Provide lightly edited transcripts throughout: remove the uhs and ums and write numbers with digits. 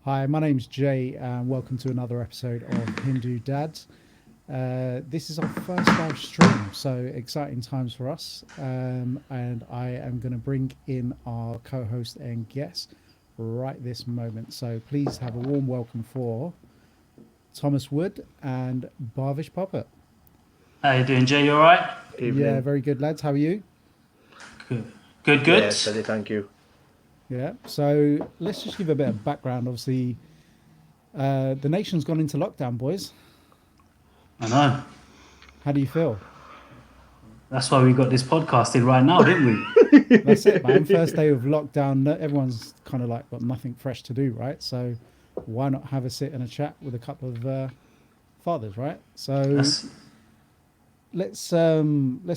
Hi, my name's Jay, and welcome to another episode of HinduDad. This is our first live stream, so exciting times for us. And I am going to bring in our co-host and guest right this moment. So please have a warm welcome for Thomas Wood and Bhavish Puppet. How you doing, Jay? You all right? Evening. Yeah, very good, lads. How are you? Good. Yeah, steady, thank you. Yeah, so let's just give a bit of background. Obviously, the nation's gone into lockdown, boys. I know. How do you feel? That's why we got this podcasted right now, didn't we? That's it, man. First day of lockdown, everyone's kind of like got nothing fresh to do, right? So why not have a sit and a chat with a couple of fathers, right? So let's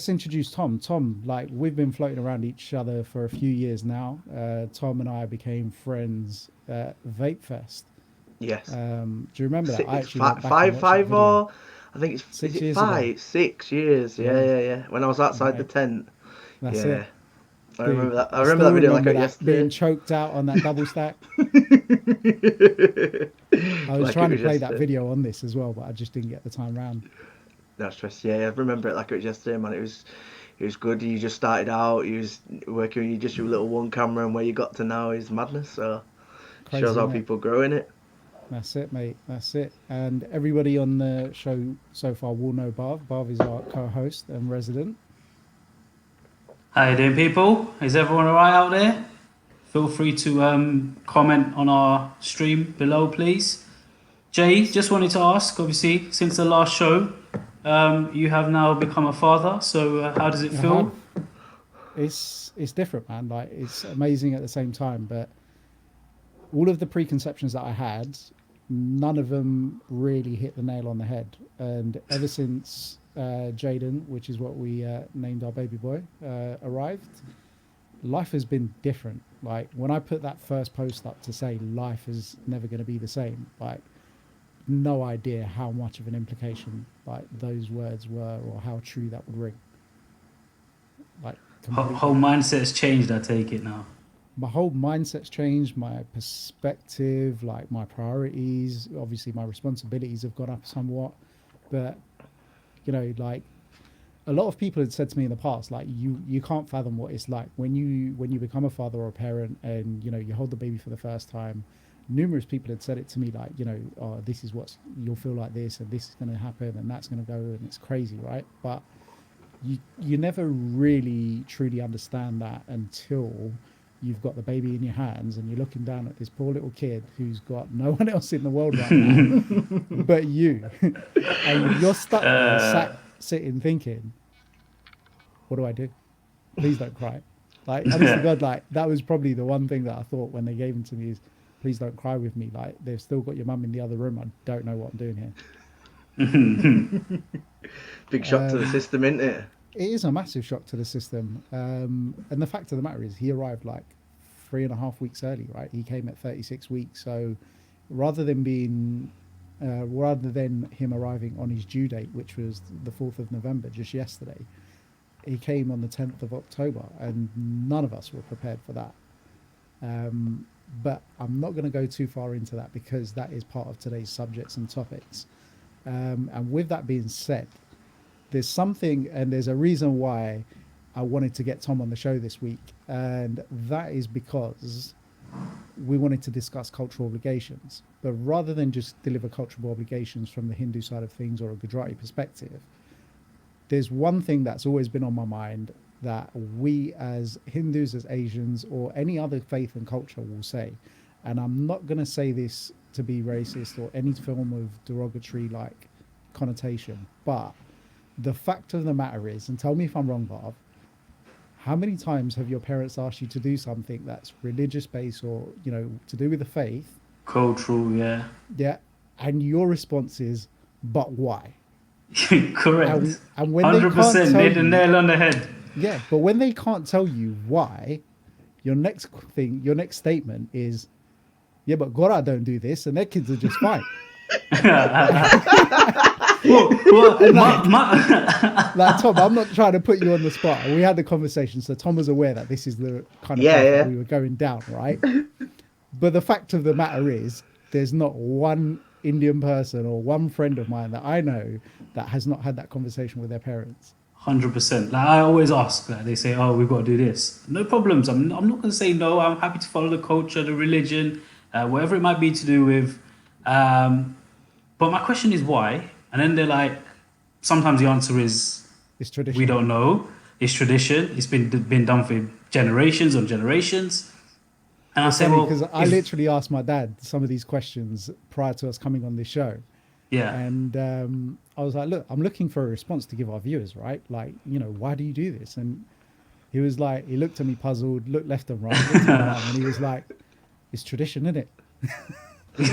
introduce Tom. Tom, like we've been floating around each other for a few years now. Tom and I became friends at Vape Fest. Yes. Do you remember that? I actually went back and watched five that or I think it's 6 is it years five, ago. 6 years. Yeah. When I was outside the tent. That's yeah. it. I remember that. I still remember that video like remember it that, yesterday. being choked out on that double stack. I was Like trying it to play was that yesterday. video on this as well, but I just didn't get the time round. That's true. Yeah, I remember it like it was yesterday, man. It was good. You just started out. You was working with just your little one camera, and where you got to now is madness. So Crazy, shows how innit? people grow in it. That's it, mate. That's it. And everybody on the show so far will know Barv. Barv is our co-host and resident. How you doing, people? Is everyone all right out there? Feel free to comment on our stream below, please. Jay, just wanted to ask, obviously, since the last show, you have now become a father. So how does it feel? It's different, man. Like it's amazing at the same time, but all of the preconceptions that I had, none of them really hit the nail on the head. And ever since Jaden, which is what we named our baby boy, arrived, life has been different. Like when I put that first post up to say life is never going to be the same, like no idea how much of an implication like those words were or how true that would ring. Like Whole mindset's changed, I take it now. my whole mindset's changed, my perspective, like my priorities, obviously my responsibilities have gone up somewhat, but you know, like a lot of people had said to me in the past, like you can't fathom what it's like when you become a father or a parent and you know you hold the baby for the first time. Numerous people had said it to me, like, you know, oh, this is what you'll feel like this and this is going to happen and that's going to go and it's crazy, right? But you never really truly understand that until you've got the baby in your hands and you're looking down at this poor little kid who's got no one else in the world right now but you. And you're stuck there, sitting thinking, what do I do? Please don't cry. Like, honestly, God, like, that was probably the one thing that I thought when they gave him to me is, please don't cry with me. Like, they've still got your mum in the other room. I don't know what I'm doing here. Big shock to the system, isn't it? It is a massive shock to the system. And the fact of the matter is he arrived like 3.5 weeks early, right? He came at 36 weeks. So rather than him arriving on his due date, which was the 4th of November, just yesterday, he came on the 10th of October and none of us were prepared for that. But I'm not going to go too far into that because that is part of today's subjects and topics. And with that being said, there's something and there's a reason why I wanted to get Tom on the show this week. And that is because we wanted to discuss cultural obligations. But rather than just deliver cultural obligations from the Hindu side of things or a Gujarati perspective, there's one thing that's always been on my mind that we as Hindus, as Asians, or any other faith and culture will say, and I'm not going to say this to be racist or any form of derogatory like connotation, but the fact of the matter is, and tell me if I'm wrong, Bob, how many times have your parents asked you to do something that's religious based or, you know, to do with the faith? Cultural, yeah. Yeah. And your response is, but why? Correct. And when 100%, hit the nail on the head. Yeah, but when they can't tell you why, your next statement is, yeah, but Gora don't do this, and their kids are just fine. Like Tom, I'm not trying to put you on the spot. We had the conversation, so Tom was aware that this is the kind of path that we were going down, right? But the fact of the matter is, there's not one Indian person or one friend of mine that I know that has not had that conversation with their parents. 100%. Like I always ask, like they say, "Oh, we've got to do this." No problems. I'm not going to say no. I'm happy to follow the culture, the religion, whatever it might be to do with. But my question is why? And then they're like, sometimes the answer is It's tradition. we don't know. It's tradition. It's been done for generations on generations. And I say, well, because I literally asked my dad some of these questions prior to us coming on this show. yeah, And I was like, look, I'm looking for a response to give our viewers, right? Like, you know, why do you do this? And he was like, he looked at me puzzled, looked left and right, looked at my mum, and he was like, it's tradition, isn't it?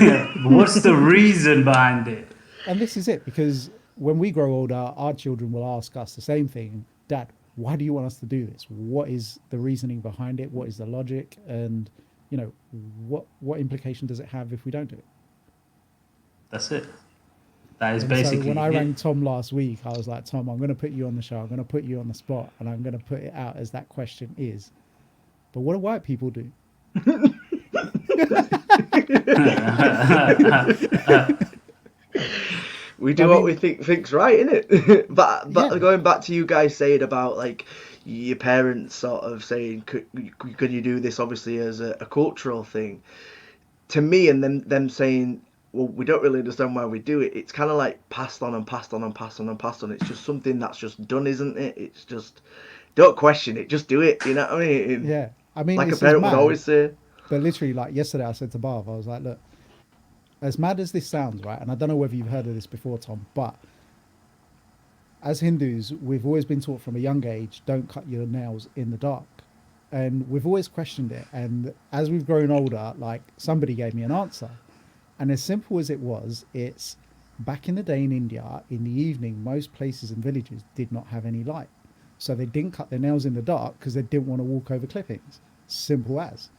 yeah. But what's the reason behind it? And this is it, because when we grow older, our children will ask us the same thing. Dad, why do you want us to do this? What is the reasoning behind it? What is the logic? And, you know, what implication does it have if we don't do it? That's it. That is And basically so when I it. rang Tom last week, I was like, Tom, I'm going to put you on the show. I'm going to put you on the spot, and I'm going to put it out as that question is. But what do white people do? We do what we think's right, innit? but Yeah. going back to you guys saying about like your parents sort of saying, could you do this obviously as a cultural thing? To me, and them saying, well, we don't really understand why we do it. It's kind of like passed on and passed on and passed on and passed on. It's just something that's just done, isn't it? It's just, don't question it, just do it. You know what I mean? Yeah. I mean, Like a this is parent would mad, always say. but literally, like yesterday, I said to Barv, I was like, look, as mad as this sounds, right? And I don't know whether you've heard of this before, Tom, but as Hindus, we've always been taught from a young age, don't cut your nails in the dark. And we've always questioned it. And as we've grown older, like somebody gave me an answer. And as simple as it was, it's back in the day in India, in the evening, most places and villages did not have any light. So they didn't cut their nails in the dark because they didn't want to walk over clippings. Simple as.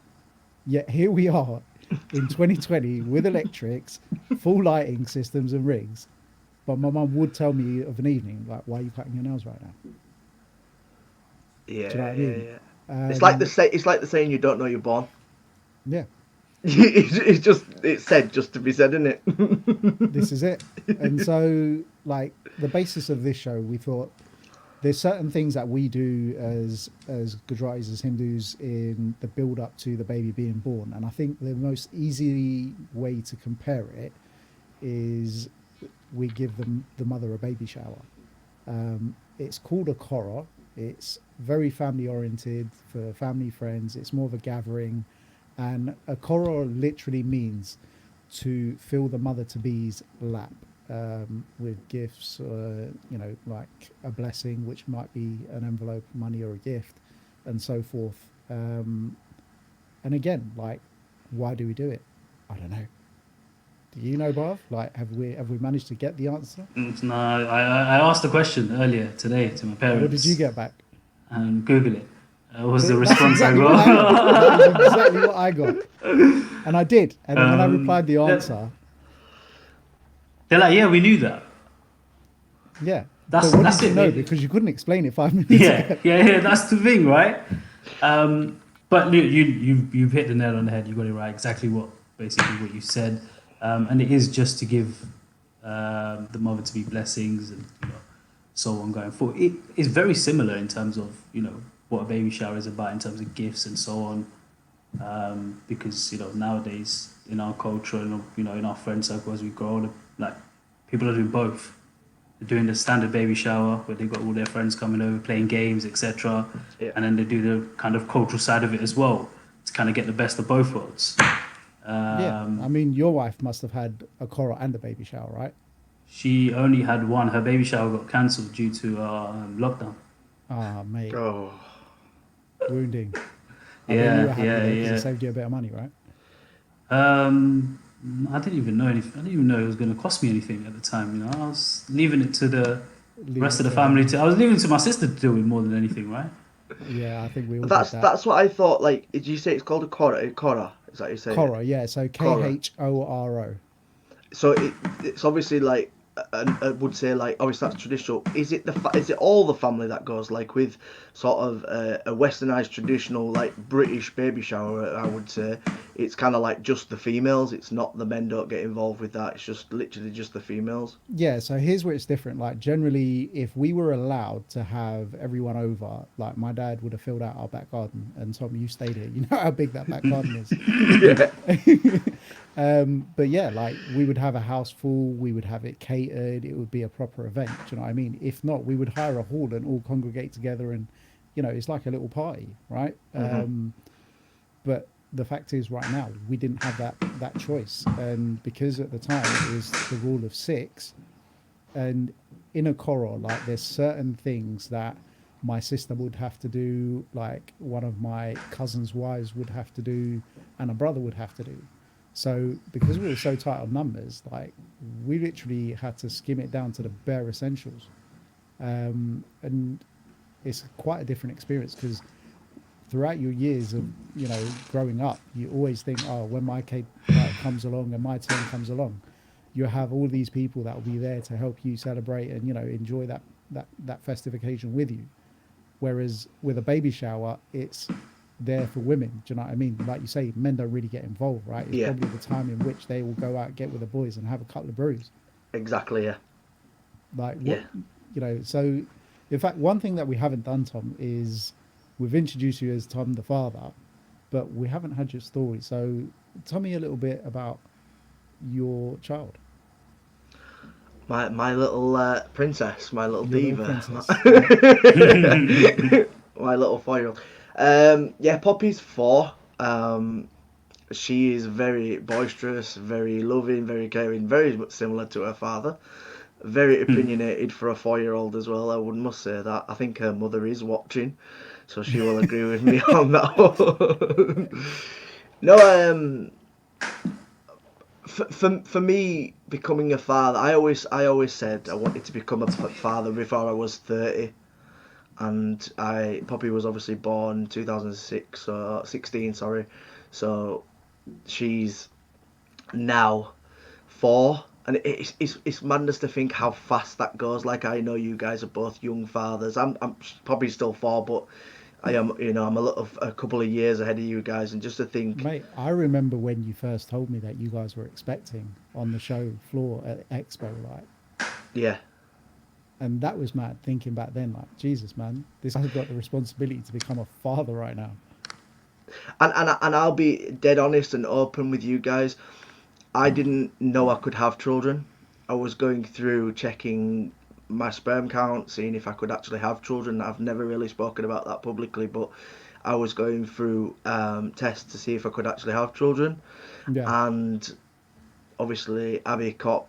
Yet here we are in 2020 with electrics, full lighting systems and rigs. But my mum would tell me of an evening, like, why are you cutting your nails right now? Yeah, Do you know what I mean? yeah. It's like the saying you don't know you're born. Yeah, It's said just to be said, isn't it? this is it. And so, like, the basis of this show, we thought there's certain things that we do as Gujaratis, as Hindus, in the build up to the baby being born. And I think the most easy way to compare it is we give the mother a baby shower. It's called a kora. It's very family oriented for family friends. It's more of a gathering. And a kora literally means to fill the mother to be's lap with gifts, you know, like a blessing, which might be an envelope, money, or a gift, and so forth. And again, like, why do we do it? I don't know. Do you know, Barv? Like, have we managed to get the answer? No, I asked the question earlier today to my parents. What did you get back? Google it. Was the That's response exactly I what got. That is exactly what I got. And I did. And then when I replied the yeah. answer, They're like, yeah, we knew that. yeah. That's- but what that's did you it, know? really. Because you couldn't explain it 5 minutes Yeah, ago. yeah, that's the thing, right? But you've hit the nail on the head. You got it right. Exactly what you said, and it is just to give the mother to be blessings and so on going forward. It is very similar in terms of what a baby shower is about in terms of gifts and so on, because nowadays in our culture and in our friend circle as we grow older, like people are doing both. They're doing the standard baby shower where they've got all their friends coming over, playing games, etc. Yeah. And then they do the kind of cultural side of it as well to kind of get the best of both worlds. Yeah. I mean, your wife must have had a kora and a baby shower, right? She only had one. Her baby shower got cancelled due to lockdown. Ah, mate. Oh. Wounding. Yeah. It saved you a bit of money, right? I didn't even know anything. I didn't even know it was going to cost me anything at the time. I was leaving it to the rest of the family. I was leaving it to my sister to deal with more than anything, right? Yeah, I think we all That's did that. that's what I thought. Like, did you say it's called a kora? Kora, is that what you say? Kora, yeah. So Kora. Khoro. So it's obviously like would say like, obviously that's traditional. Is it is it all the family that goes, like with sort of a westernized traditional like British baby shower? I would say it's kind of like just the females. It's not, the men don't get involved with that. It's just literally just the females. Yeah, so here's where it's different. Like generally, if we were allowed to have everyone over, like my dad would have filled out our back garden. And Tom, you stayed here. You know how big that back garden is. Yeah. But yeah, like we would have a house full. We would have it catered. It would be a proper event. Do you know what I mean? If not, we would hire a hall and all congregate together, and it's like a little party, right? But the fact is, right now, we didn't have that choice, and because at the time it was the rule of six, and in a quarrel, like there's certain things that my sister would have to do, like one of my cousin's wives would have to do, and a brother would have to do. So because we were so tight on numbers, like we literally had to skim it down to the bare essentials, and it's quite a different experience because throughout your years of growing up, you always think, oh, when my kid comes along and my turn comes along, you have all these people that will be there to help you celebrate and enjoy that festive occasion with you. Whereas with a baby shower, it's there for women. Do you know what I mean? Like you say, men don't really get involved, right? It's Yeah. probably the time in which they will go out, get with the boys, and have a couple of brews. Exactly. Yeah. Like Yeah. what. So in fact, one thing that we haven't done, Tom, is we've introduced you as Tom the father, but we haven't had your story. So tell me a little bit about your child, My little princess, my little your little diva, princess. Yeah. my little 4-year-old. Yeah, Poppy's 4. She is very boisterous, very loving, very caring, very much similar to her father. Very opinionated for a 4-year-old as well. I would must say that. I think her mother is watching, so she will agree with me on that one. No, for me becoming a father, I always said I wanted to become a father before I was 30, and Poppy was obviously born 2006 or 16, sorry, so she's now 4, and it's madness to think how fast that goes. Like, I know you guys are both young fathers. I'm probably still 4, but I am, I'm a couple of years ahead of you guys, and just to think, Mate, I remember when you first told me that you guys were expecting on the show floor at Expo, like, yeah. and that was mad thinking back then, like, Jesus, man, this guy's got the responsibility to become a father right now. And I'll be dead honest and open with you guys. I didn't know I could have children. I was going through checking my sperm count, seeing if I could actually have children. I've never really spoken about that publicly, but I was going through tests to see if I could actually have children. Yeah. And obviously, Abby got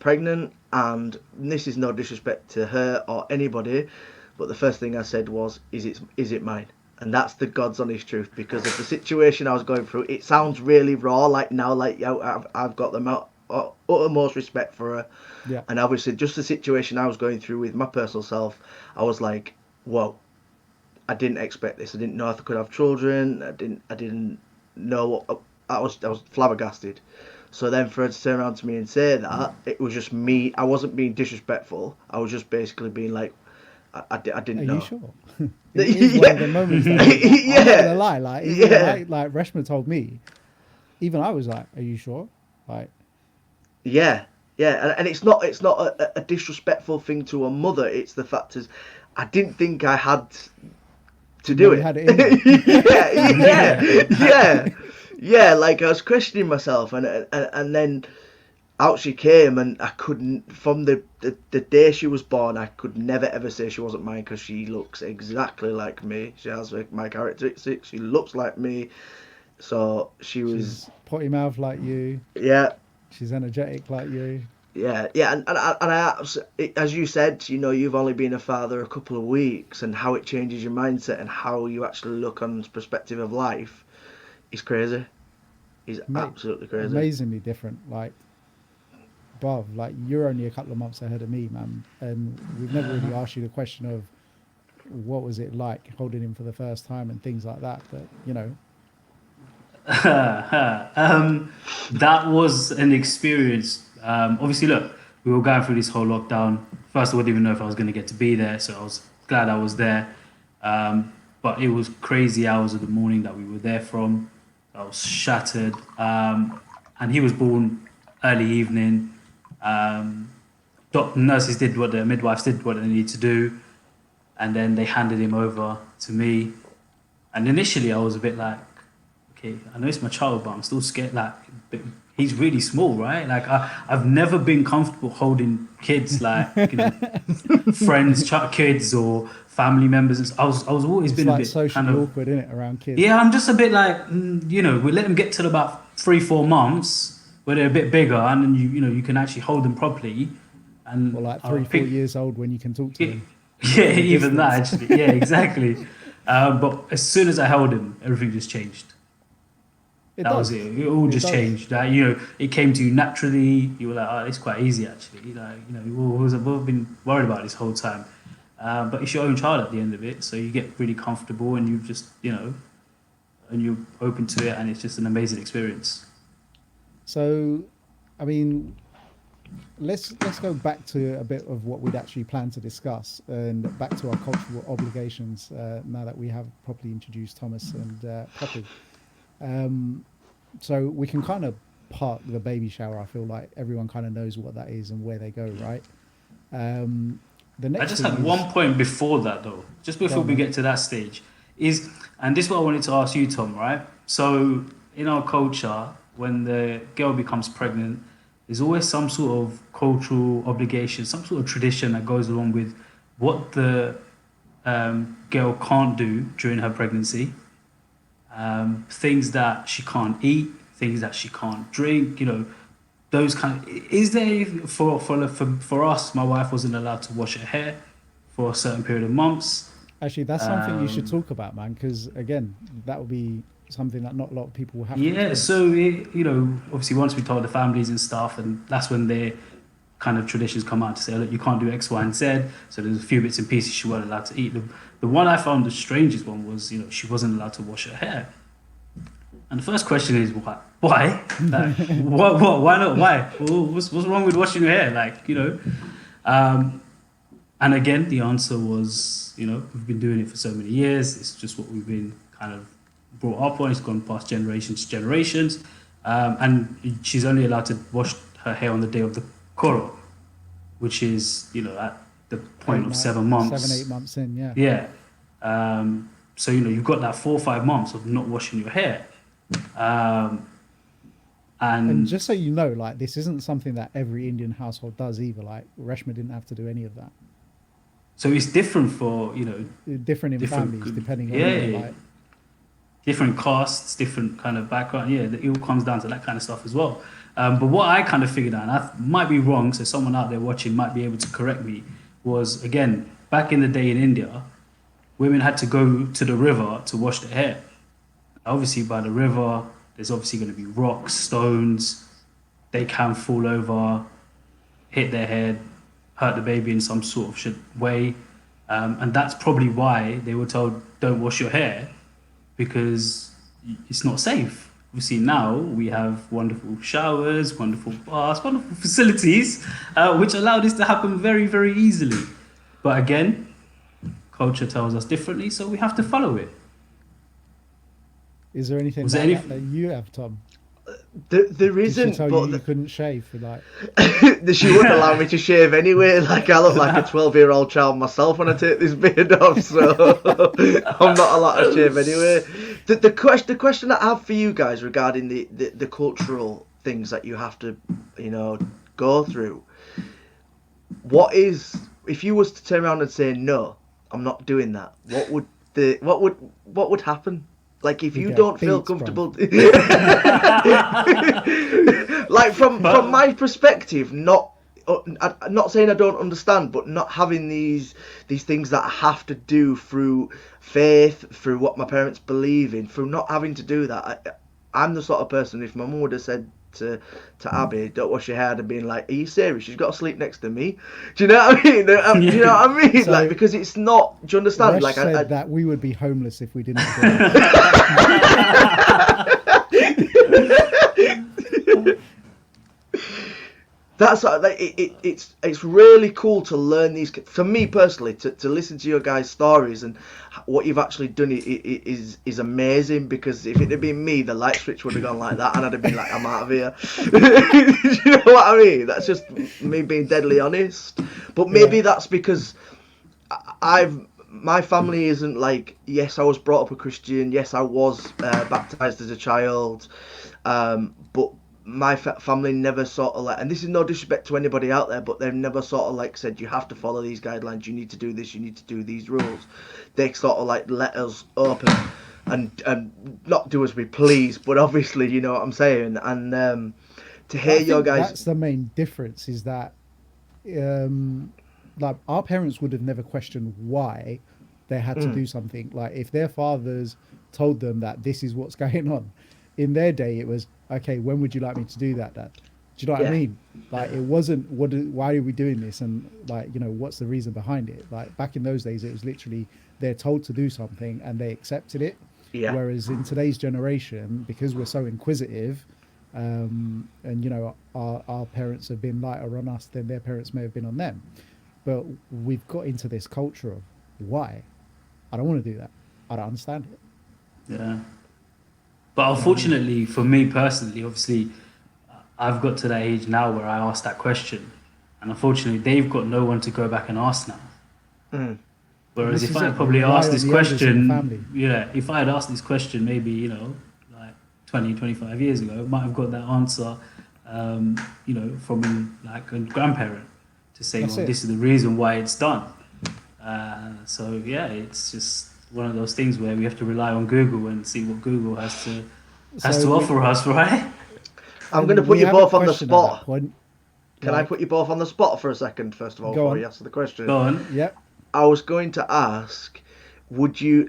pregnant, and this is no disrespect to her or anybody, but the first thing I said was, is it mine? And that's the God's honest truth, because of the situation I was going through. It sounds really raw, like now, like, yeah, I've got the uttermost respect for her. Yeah. And obviously, just the situation I was going through with my personal self, I was like, whoa, I didn't expect this. I didn't know if I could have children. I didn't know what, I was flabbergasted. So then for her to turn around to me and say that, it was just me. I wasn't being disrespectful. I was just basically being like, I didn't Are know. you sure? It is one of the moments that I'm not gonna lie, like, even like Reshma told me, even I was like, are you sure? Like, Yeah, and it's not a disrespectful thing to a mother. It's the fact is, I didn't think I had to do you it. had it in you. Yeah. Like, I was questioning myself, and then out she came, and I couldn't, from the day she was born, I could never ever say she wasn't mine, because she looks exactly like me. She has my characteristics. She looks like me. So she was. She's potty mouth like you. Yeah. She's energetic like you. Yeah, as you said, you've only been a father a couple of weeks, and how it changes your mindset and how you actually look on the perspective of life is crazy. Is Mate, absolutely crazy. Amazingly different. Like, bruv, like, you're only a couple of months ahead of me, man. And we've never really asked you the question of what was it like holding him for the first time and things like that. But, That was an experience. Obviously, look, we were going through this whole lockdown. First of all, I didn't even know if I was going to get to be there, so I was glad I was there. But it was crazy hours of the morning that we were there from. I was shattered. And he was born early evening. Nurses did what the midwives did what they needed to do, and then they handed him over to me. And initially, I was a bit like, okay, I know it's my child, but I'm still scared. Like, he's really small, right? Like, I've never been comfortable holding kids, like, friends, kids, or family members. I was always been a bit socially kind of awkward, isn't it, around kids? Yeah, I'm just a bit like, we let them get to about 3-4 months where they're a bit bigger, and then you can actually hold them properly. And or like 3-4 years old when you can talk to them. Yeah, even that actually. Yeah, exactly. But as soon as I held him, everything just changed. That was it. It all just changed. It came to you naturally. You were like, oh, it's quite easy actually. We've been worried about this whole time. But it's your own child at the end of it, so you get really comfortable, and you just, and you're open to it, and it's just an amazing experience. So, I mean, let's go back to a bit of what we'd actually planned to discuss, and back to our cultural obligations. Now that we have properly introduced Thomas and Poppy, so we can kind of park the baby shower. I feel like everyone kind of knows what that is and where they go, right? The next I just had one point before that, though. Just before we get to that stage, and this is what I wanted to ask you, Tom. Right? So in our culture, when the girl becomes pregnant, there's always some sort of cultural obligation, some sort of tradition that goes along with what the girl can't do during her pregnancy. Things that she can't eat, things that she can't drink, those kind of. Is there for us? My wife wasn't allowed to wash her hair for a certain period of months. Actually, that's something you should talk about, man, because again, that would be something that not a lot of people will have. Yeah, so obviously, once we told the families and stuff, and that's when their kind of traditions come out to say, look, you can't do X, Y, and Z. So there's a few bits and pieces she wasn't allowed to eat. The one I found the strangest one was, she wasn't allowed to wash her hair. And the first question is, why? Why? Like, what? Why not? Why? What's wrong with washing your hair? And again, the answer was, we've been doing it for so many years. It's just what we've been kind of brought up on. It's gone past generations to generations. And she's only allowed to wash her hair on the day of the koro, which is, at the point of 7 months. 7-8 months in, yeah. Yeah. So, you've got that 4 or 5 months of not washing your hair. And just so you know, like, this isn't something that every Indian household does either. Like, Reshma didn't have to do any of that. So it's different for, different in families, depending on like, different castes, different kind of background. Yeah, it all comes down to that kind of stuff as well. But what I kind of figured out, and I might be wrong, so someone out there watching might be able to correct me, was, again, back in the day in India, women had to go to the river to wash their hair. Obviously, by the river, there's obviously going to be rocks, stones. They can fall over, hit their head, hurt the baby in some sort of way. And that's probably why they were told, don't wash your hair, because it's not safe. Obviously, now we have wonderful showers, wonderful baths, wonderful facilities, which allow this to happen very, very easily. But again, culture tells us differently, so we have to follow it. Is there anything that you have, Tom? There isn't, but you couldn't shave for like. She wouldn't allow me to shave anyway. Like, I look like a 12-year-old child myself when I take this beard off, so I'm not allowed to shave anyway. The question I have for you guys regarding the cultural things that you have to, go through. What is, if you was to turn around and say no, I'm not doing that, what would happen? Like, if you don't feel comfortable, like from my perspective, I'm not saying I don't understand, but not having these things that I have to do through faith, through what my parents believe in, through not having to do that. I'm the sort of person, if my mum would have said to Abby, don't wash your hair, and being like, are you serious? She's got to sleep next to me. Do you know what I mean? Do you know what I mean? So, like, because it's not, do you understand? Resh like, said that we would be homeless if we didn't do That's it's really cool to learn these. For me personally, to listen to your guys' stories and what you've actually done is amazing. Because if it had been me, the light switch would have gone like that, and I'd have been like, I'm out of here. You know what I mean? That's just me being deadly honest. But maybe that's because my family isn't like. Yes, I was brought up a Christian. Yes, I was baptized as a child, but my family never sort of like, and this is no disrespect to anybody out there, but they've never sort of like said you have to follow these guidelines, you need to do this, you need to do these rules. They sort of like let us open and not do as we please, but obviously you know what I'm saying. And to hear your guys, that's the main difference, is that like our parents would have never questioned why they had to do something. Like if their fathers told them that this is what's going on, in their day it was, okay, when would you like me to do that, Dad? Do you know what I mean? Like it wasn't why are we doing this, and like, you know, what's the reason behind it? Like back in those days it was literally they're told to do something and they accepted it. Whereas in today's generation, because we're so inquisitive, and you know, our parents have been lighter on us than their parents may have been on them, but we've got into this culture of why. I don't want to do that, I don't understand it. But unfortunately, for me personally, obviously, I've got to that age now where I ask that question, and unfortunately, they've got no one to go back and ask now. Whereas if I had probably asked this question, if I had asked this question maybe, you know, like 20, 25 years ago, I might have got that answer, you know, from like a grandparent to say, well, this is the reason why it's done. So yeah, it's just one of those things where we have to rely on Google and see what Google has to offer us, right? I'm going to put you both on the spot. Can I put you both on the spot for a second, first of all, before you answer the question? Go on. Yep. I was going to ask, would you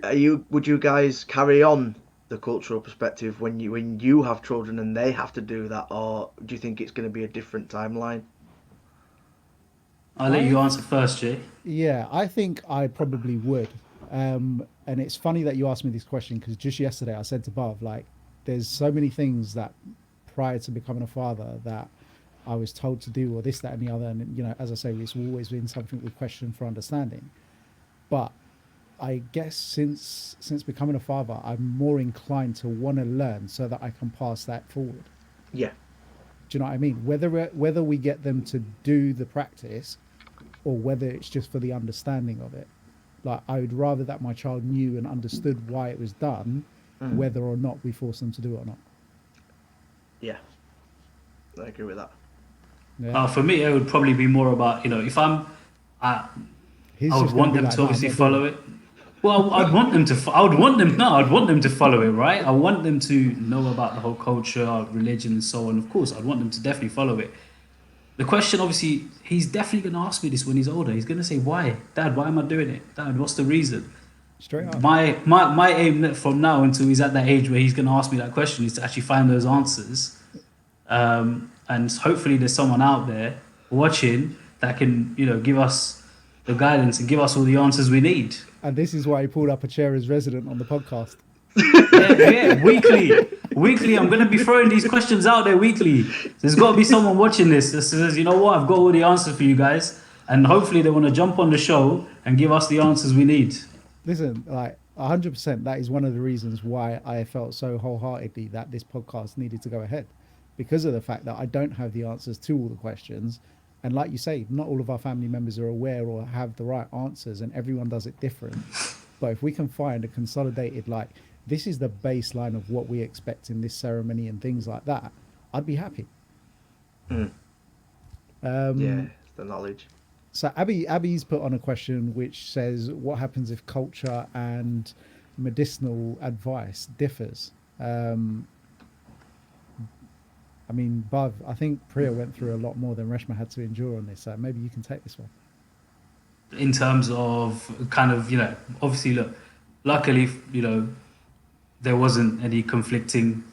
guys carry on the cultural perspective when you have children and they have to do that, or do you think it's going to be a different timeline? I'll let you answer first, Jay. Yeah, I think I probably would. And it's funny that you asked me this question, because just yesterday I said to Bav, like, there's so many things that prior to becoming a father that I was told to do, or this, that, and the other. And, you know, as I say, it's always been something we question for understanding. But I guess since becoming a father, I'm more inclined to want to learn so that I can pass that forward. Yeah. Do you know what I mean? Whether we get them to do the practice or whether it's just for the understanding of it. Like, I would rather that my child knew and understood why it was done, whether or not we force them to do it or not. Yeah, I agree with that. Yeah. For me, it would probably be more about, you know, if I would want them to obviously follow it. Well, I'd want them to follow it, right? I want them to know about the whole culture, religion, and so on. Of course, I'd want them to definitely follow it. The question, obviously, he's definitely going to ask me this when he's older. He's going to say, why? Dad, why am I doing it? Dad, what's the reason? Straight up. My aim from now until he's at that age where he's going to ask me that question is to actually find those answers. And hopefully there's someone out there watching that can, you know, give us the guidance and give us all the answers we need. And this is why he pulled up a chair as resident on the podcast. Yeah, weekly. I'm going to be throwing these questions out there weekly. There's got to be someone watching this that says, you know what, I've got all the answers for you guys. And hopefully they want to jump on the show and give us the answers we need. Listen, like 100%, that is one of the reasons why I felt so wholeheartedly that this podcast needed to go ahead. Because of the fact that I don't have the answers to all the questions. And like you say, not all of our family members are aware or have the right answers, and everyone does it different. But if we can find a consolidated, like, this is the baseline of what we expect in this ceremony and things like that, I'd be happy. Yeah, the knowledge. So Abby's put on a question which says, what happens if culture and medicinal advice differs? I mean, Bav, I think Priya went through a lot more than Reshma had to endure on this, so maybe you can take this one. In terms of kind of, you know, obviously, look, luckily, you know, there wasn't any conflicting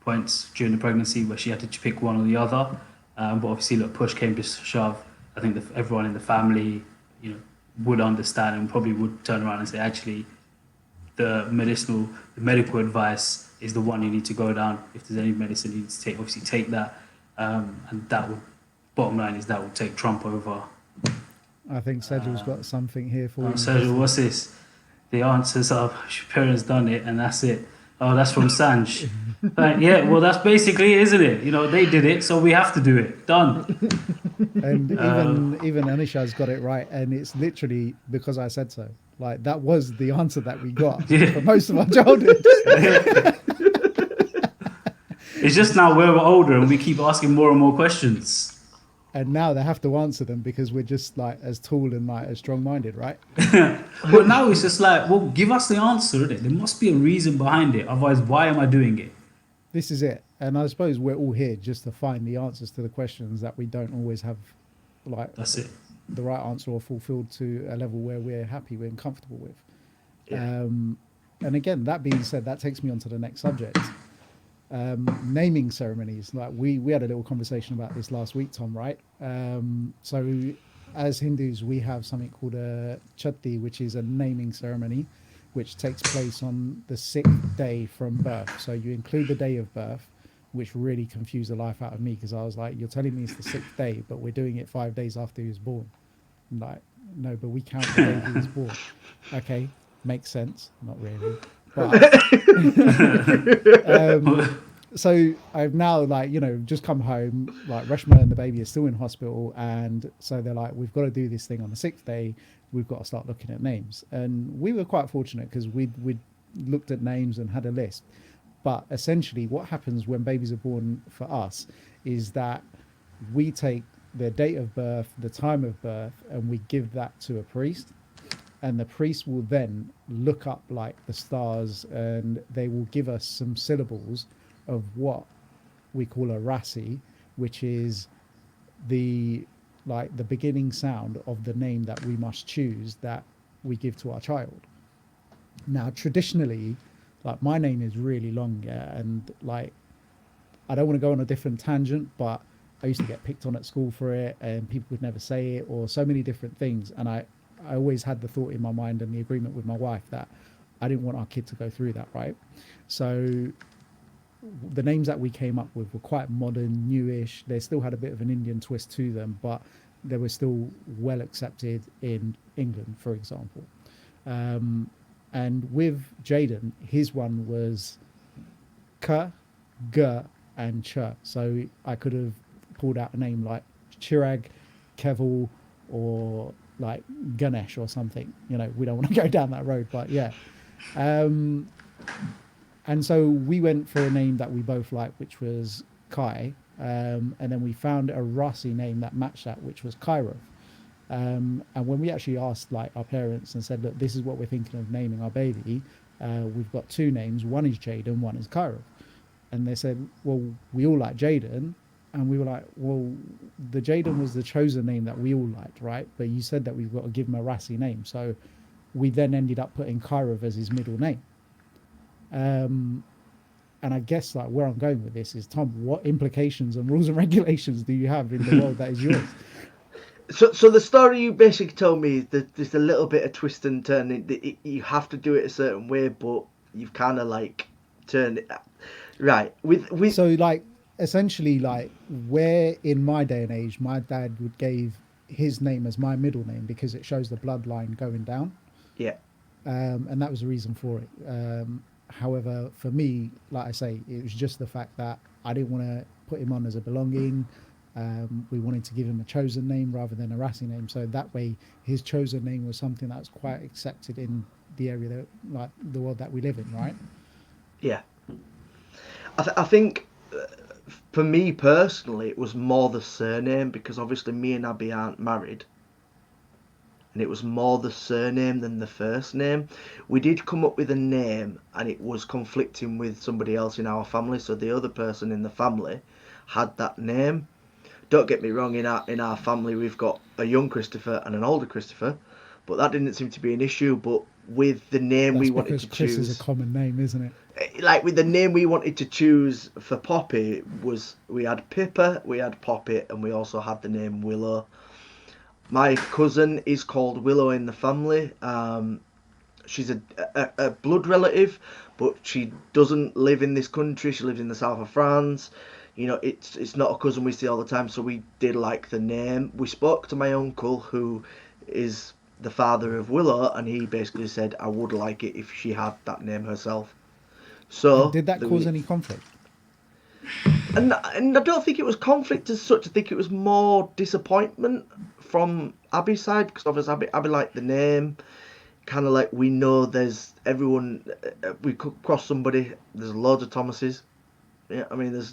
points during the pregnancy where she had to pick one or the other. But obviously, look, push came to shove. I think everyone in the family, you know, would understand and probably would turn around and say, actually, the medical advice is the one you need to go down. If there's any medicine you need to take, obviously take that. And that would, bottom line is that would take Trump over. I think Sedgell's got something here for you. So what's this? The answers are your parents done it and that's it. Oh, that's from Sanj. Like, yeah, well, that's basically it, isn't it? You know, they did it, so we have to do it. Done. And even Anisha's got it right, and it's literally because I said so. Like, that was the answer that we got for most of our childhood. It's just now we're older and we keep asking more and more questions. And now they have to answer them because we're just like as tall and like as strong-minded, right? But now it's just like, well, give us the answer, innit? There must be a reason behind it. Otherwise, why am I doing it? This is it. And I suppose we're all here just to find the answers to the questions that we don't always have, like, That's it. the right answer or fulfilled to a level where we're happy, we're comfortable with. Yeah. And again, that being said, that takes me on to the next subject. Naming ceremonies. Like we had a little conversation about this last week, Tom, right? So as Hindus, we have something called a chatti, which is a naming ceremony, which takes place on the 6th day from birth. So you include the day of birth, which really confused the life out of me because I was like, you're telling me it's the 6th day, but we're doing it 5 days after he was born. I'm like, no, but we count the day he was born. Okay, makes sense. Not really. But so I've now, like, you know, just come home, like Reshma and the baby is still in hospital, and so they're like, we've got to do this thing on the 6th day, we've got to start looking at names. And we were quite fortunate because we'd looked at names and had a list. But essentially what happens when babies are born for us is that we take their date of birth, the time of birth, and we give that to a priest. And the priest will then look up like the stars, and they will give us some syllables of what we call a rasi, which is the beginning sound of the name that we must choose that we give to our child. Now, traditionally, like, my name is really long, yeah, and like, I don't want to go on a different tangent, but I used to get picked on at school for it, and people would never say it, or so many different things. And I always had the thought in my mind and the agreement with my wife that I didn't want our kid to go through that, right? So the names that we came up with were quite modern, newish. They still had a bit of an Indian twist to them, but they were still well accepted in England, for example. And with Jaden, his one was Ka, G, and Ch. So I could have pulled out a name like Chirag, Keval, or like Ganesh or something. You know, we don't want to go down that road, but yeah. And so we went for a name that we both liked, which was Kai. And then we found a Rasi name that matched that, which was Kairav. And when we actually asked like our parents and said, look, this is what we're thinking of naming our baby, we've got two names. One is Jaden, one is Kairav. And they said, well, we all like Jaden. And we were like, well, the Jaden was the chosen name that we all liked, right? But you said that we've got to give him a Rasi name. So we then ended up putting Kairav as his middle name. And I guess like where I'm going with this is, Tom, what implications and rules and regulations do you have in the world that is yours? So the story you basically told me is that there's a little bit of twist and turn. You have to do it a certain way, but you've kind of like turned it right with. So like essentially, like where in my day and age, my dad would give his name as my middle name because it shows the bloodline going down. Yeah. And that was the reason for it. However, for me, like I say, it was just the fact that I didn't want to put him on as a belonging. We wanted to give him a chosen name rather than a Rasi name. So that way, his chosen name was something that was quite accepted in the area, that, like the world that we live in, right? Yeah. I think for me personally, it was more the surname because obviously me and Abby aren't married. And it was more the surname than the first name. We did come up with a name and it was conflicting with somebody else in our family. So the other person in the family had that name. Don't get me wrong, in our family we've got a young Christopher and an older Christopher, but that didn't seem to be an issue. But with the name That's we wanted to Chris choose, is a common name, isn't it? like with the name we wanted to choose for Poppy, was we had Pippa, we had Poppy, and we also had the name Willow. My cousin is called Willow in the family. She's a blood relative, but she doesn't live in this country. She lives in the south of France. you know, it's not a cousin we see all the time, so we did like the name. We spoke to my uncle, who is the father of Willow, and he basically said I would like it if she had that name herself. And So did that cause any conflict? and I don't think it was conflict as such. I think it was more disappointment from Abby's side, because obviously Abby liked the name. Kind of like, we know there's everyone, we could cross somebody. There's loads of Thomases. Yeah, I mean, there's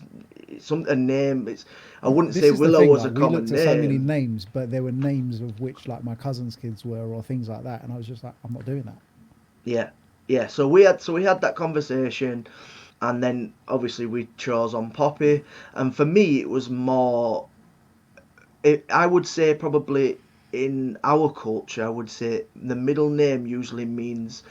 a name. I wouldn't This say is the Willow thing, was a like, we common looked at so many name. names, but there were names of which, like, my cousin's kids were, or things like that, and I was just like, I'm not doing that. Yeah, yeah. So we had that conversation, and then obviously we chose on Poppy. And for me, it was more. I would say probably in our culture, I would say the middle name usually means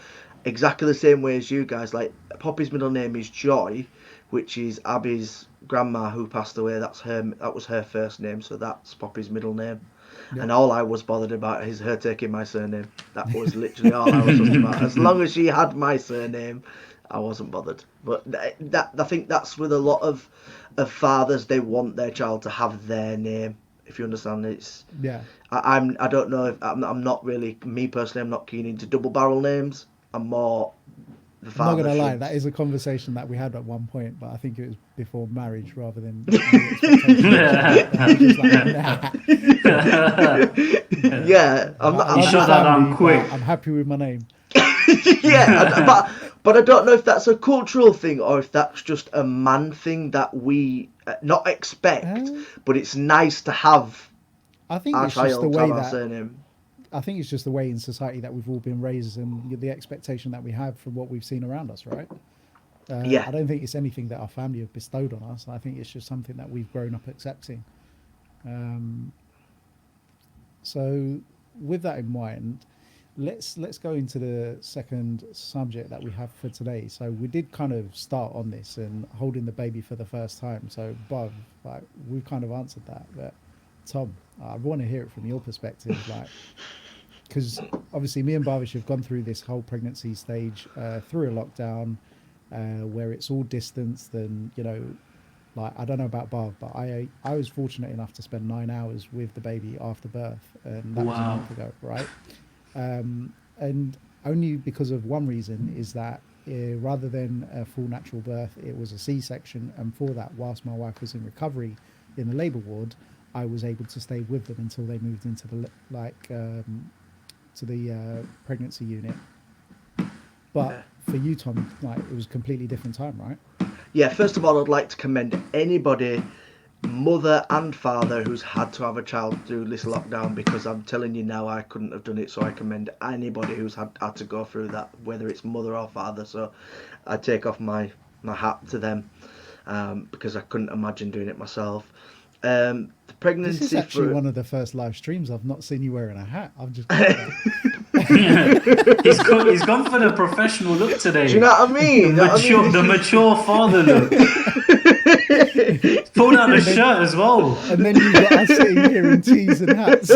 exactly the same way as you guys. Like, Poppy's middle name is Joy, which is Abby's grandma who passed away. That was her first name, so that's Poppy's middle name. Yep. And all I was bothered about is her taking my surname. That was literally all I was talking about. As long as she had my surname, I wasn't bothered. But that I think that's with a lot of fathers. They want their child to have their name. If you understand, Yeah. I don't know if I'm not really, me personally. I'm not keen into double barrel names. I'm more the I'm not father gonna lie, should. that is a conversation that we had at one point, but I think it was before marriage rather than any expectation. I was just like, nah. Yeah, I I'm You love your shut that down family, quick. but I'm happy with my name. yeah, but I don't know if that's a cultural thing or if that's just a man thing that we not expect, Uh, but it's nice to have I think our it's just the child have way our that surname. I think it's just the way in society that we've all been raised and the expectation that we have from what we've seen around us, right? Yeah, I don't think it's anything that our family have bestowed on us. I think it's just something that we've grown up accepting. Um, so, with that in mind, let's go into the second subject that we have for today. So we did kind of start on this and holding the baby for the first time. So, Bob, like, we've kind of answered that, but Tom, I want to hear it from your perspective, like, because obviously me and Bhavish have gone through this whole pregnancy stage through a lockdown where it's all distanced and, you know, like, I don't know about Bhav, but I was fortunate enough to spend 9 hours with the baby after birth, and that was a Wow. month ago, right? And only because of one reason is that rather than a full natural birth, it was a C-section, and for that, whilst my wife was in recovery in the labour ward, I was able to stay with them until they moved into the to the pregnancy unit. But for you, Tom, like, it was a completely different time, right? yeah. First of all, I'd like to commend anybody, mother and father, who's had to have a child through this lockdown, because I'm telling you now, I couldn't have done it. So I commend anybody who's had to go through that, whether it's mother or father. So I take off my hat to them, because I couldn't imagine doing it myself. The This is pregnancy actually for one of the first live streams I've not seen you wearing a hat. I've just He's gone for the professional look do you today. know what I mean? You know what I mean? The mature father look. He's pulled out the and then shirt as well. and then you've got us sitting here in tees and hats.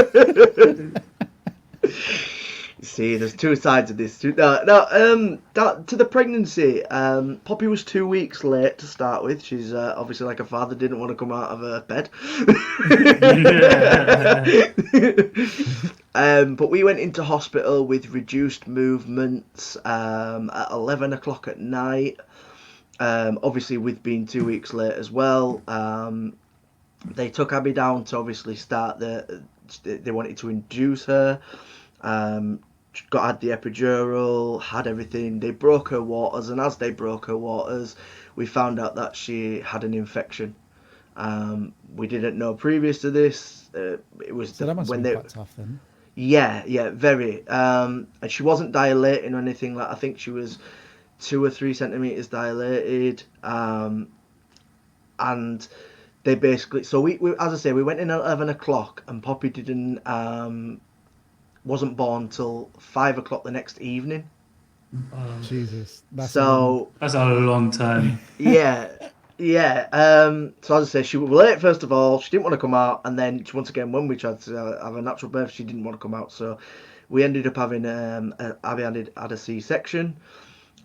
See, there's two sides of this. To the pregnancy, Poppy was 2 weeks late to start with. She's obviously, like a father, didn't want to come out of her bed. But we went into hospital with reduced movements at 11 o'clock at night. Obviously, with being 2 weeks late as well. They took Abby down to obviously start they wanted to induce her. Had the epidural, had everything. They broke her waters, and as they broke her waters, we found out that she had an infection. We didn't know previous to this. It was So that must when have been they. quite tough then. Yeah, very. And she wasn't dilating or anything. Like, I think she was 2 or 3 centimeters dilated. And they basically, so we as I say, we went in at 11 o'clock, and Poppy didn't wasn't born till 5 o'clock the next evening. Jesus, that's a So That's a long time. yeah. So as I say, she was late. First of all, she didn't want to come out, and then once again, when we tried to have a natural birth, she didn't want to come out. So we ended up having Abby had a C-section.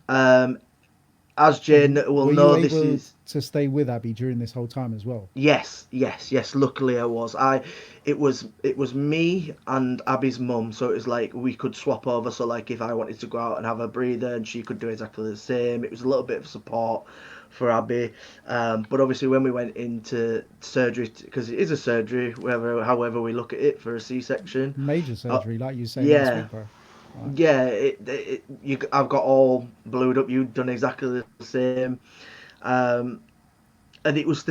As as Jane will Were you know, this able is to stay with Abby during this whole time as well? yes. Luckily, I was. It was me and Abby's mum, so it was like we could swap over. So like if I wanted to go out and have a breather, and she could do exactly the same. It was a little bit of support for Abby. But obviously, when we went into surgery, because it is a surgery, however we look at it, for a C-section. Major Uh, surgery, like you were saying last yeah, week, bro. Right. yeah. I've got all blued up. You've done exactly the same. Um, and it was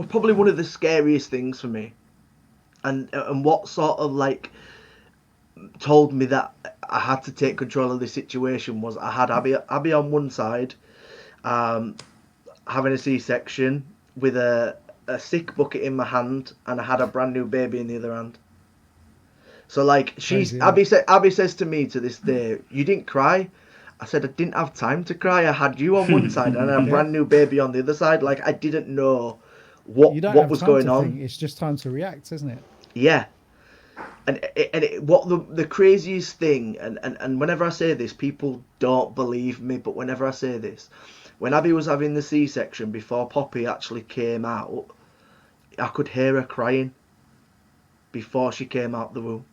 probably one of the scariest things for me, and what sort of like told me that I had to take control of the situation was I had Abby on one side, um, having a C-section with a sick bucket in my hand, and I had a brand new baby in the other hand. So like Crazy, isn't it? Abby says to me to this day, "You didn't cry." I said I didn't have time to cry. I had you on one side and a Yeah. brand new baby on the other side. Like I didn't know You what don't what have was time going to on. think. It's just time to react, isn't it? Yeah, what the craziest thing, and whenever I say this, people don't believe me, but whenever I say this, when Abby was having the C-section before Poppy actually came out, I could hear her crying before she came out the womb,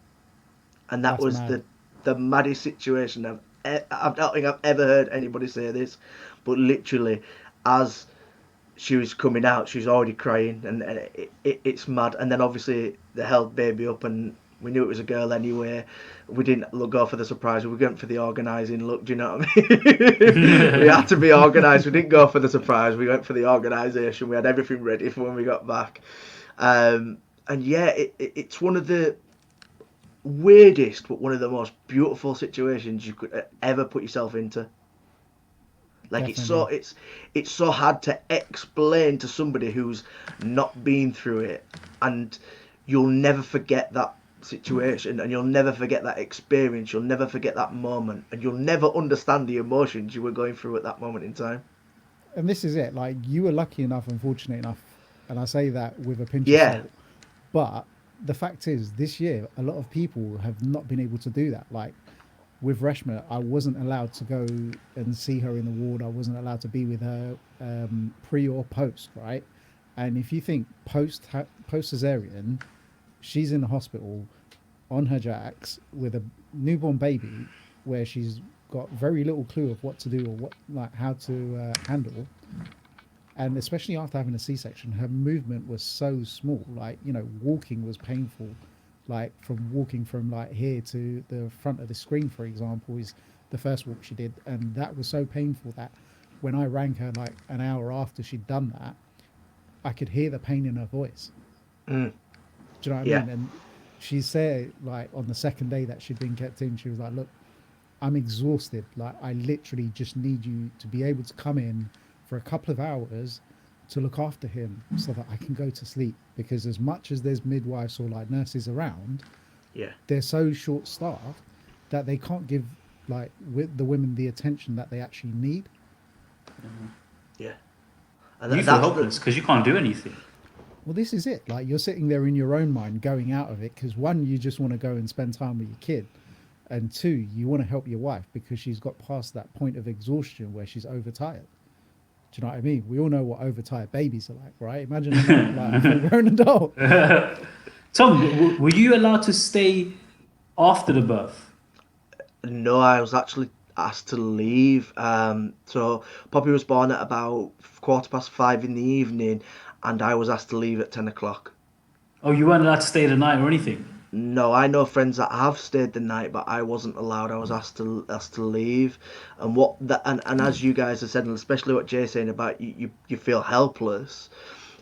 and that That's was mad. the maddest situation I don't think I've ever heard anybody say this, but literally, as she was coming out, she was already crying, and it's mad. And then obviously they held baby up, and we knew it was a girl anyway. We didn't go for the surprise. We went for the organising look. Do you know what I mean? We had to be organised. We didn't go for the surprise. We went for the organisation. We had everything ready for when we got back. And yeah, it's one of the weirdest, but one of the most beautiful situations you could ever put yourself into. Like Definitely. it's so hard to explain to somebody who's not been through it, and you'll never forget that situation, and you'll never forget that experience, you'll never forget that moment, and you'll never understand the emotions you were going through at that moment in time. And this is it. Like you were lucky enough and fortunate enough, and I say that with a pinch of Yeah, salt. But the fact is, this year a lot of people have not been able to do that. Like with Reshma, I wasn't allowed to go and see her in the ward. I wasn't allowed to be with her pre or post, right? And if you think post cesarean, she's in the hospital on her jacks with a newborn baby, where she's got very little clue of what to do or what like how to handle. And especially after having a C-section, her movement was so small. Like walking was painful. Like from walking from like here to the front of the screen, for example, is the first walk she did, and that was so painful that when I rang her like an hour after she'd done that, I could hear the pain in her voice. mm, Do you know what I yeah, mean? And she said like on the second day that she'd been kept in, she was like, "Look, I'm exhausted. Like I literally just need you to be able to come in for a couple of hours to look after him so that I can go to sleep, because as much as there's midwives or like nurses around, yeah, they're so short staffed that they can't give like with the women the attention that they actually need." yeah. And You feel that's the helpless because you can't do anything. Well, this is it. Like you're sitting there in your own mind going out of it because one, you just want to go and spend time with your kid, and two, you want to help your wife because she's got past that point of exhaustion where she's overtired. Do you know what I mean? We all know what overtired babies are like, right? Imagine like a full-grown adult. Tom, were you allowed to stay after the birth? No, I was actually asked to leave. So Poppy was born at about 5:15 in the evening, and I was asked to leave at 10 o'clock. Oh, you weren't allowed to stay the night or anything? No, I know friends that have stayed the night, but I wasn't allowed. I was asked to leave, and and as you guys have said, and especially what Jay's saying about you feel helpless.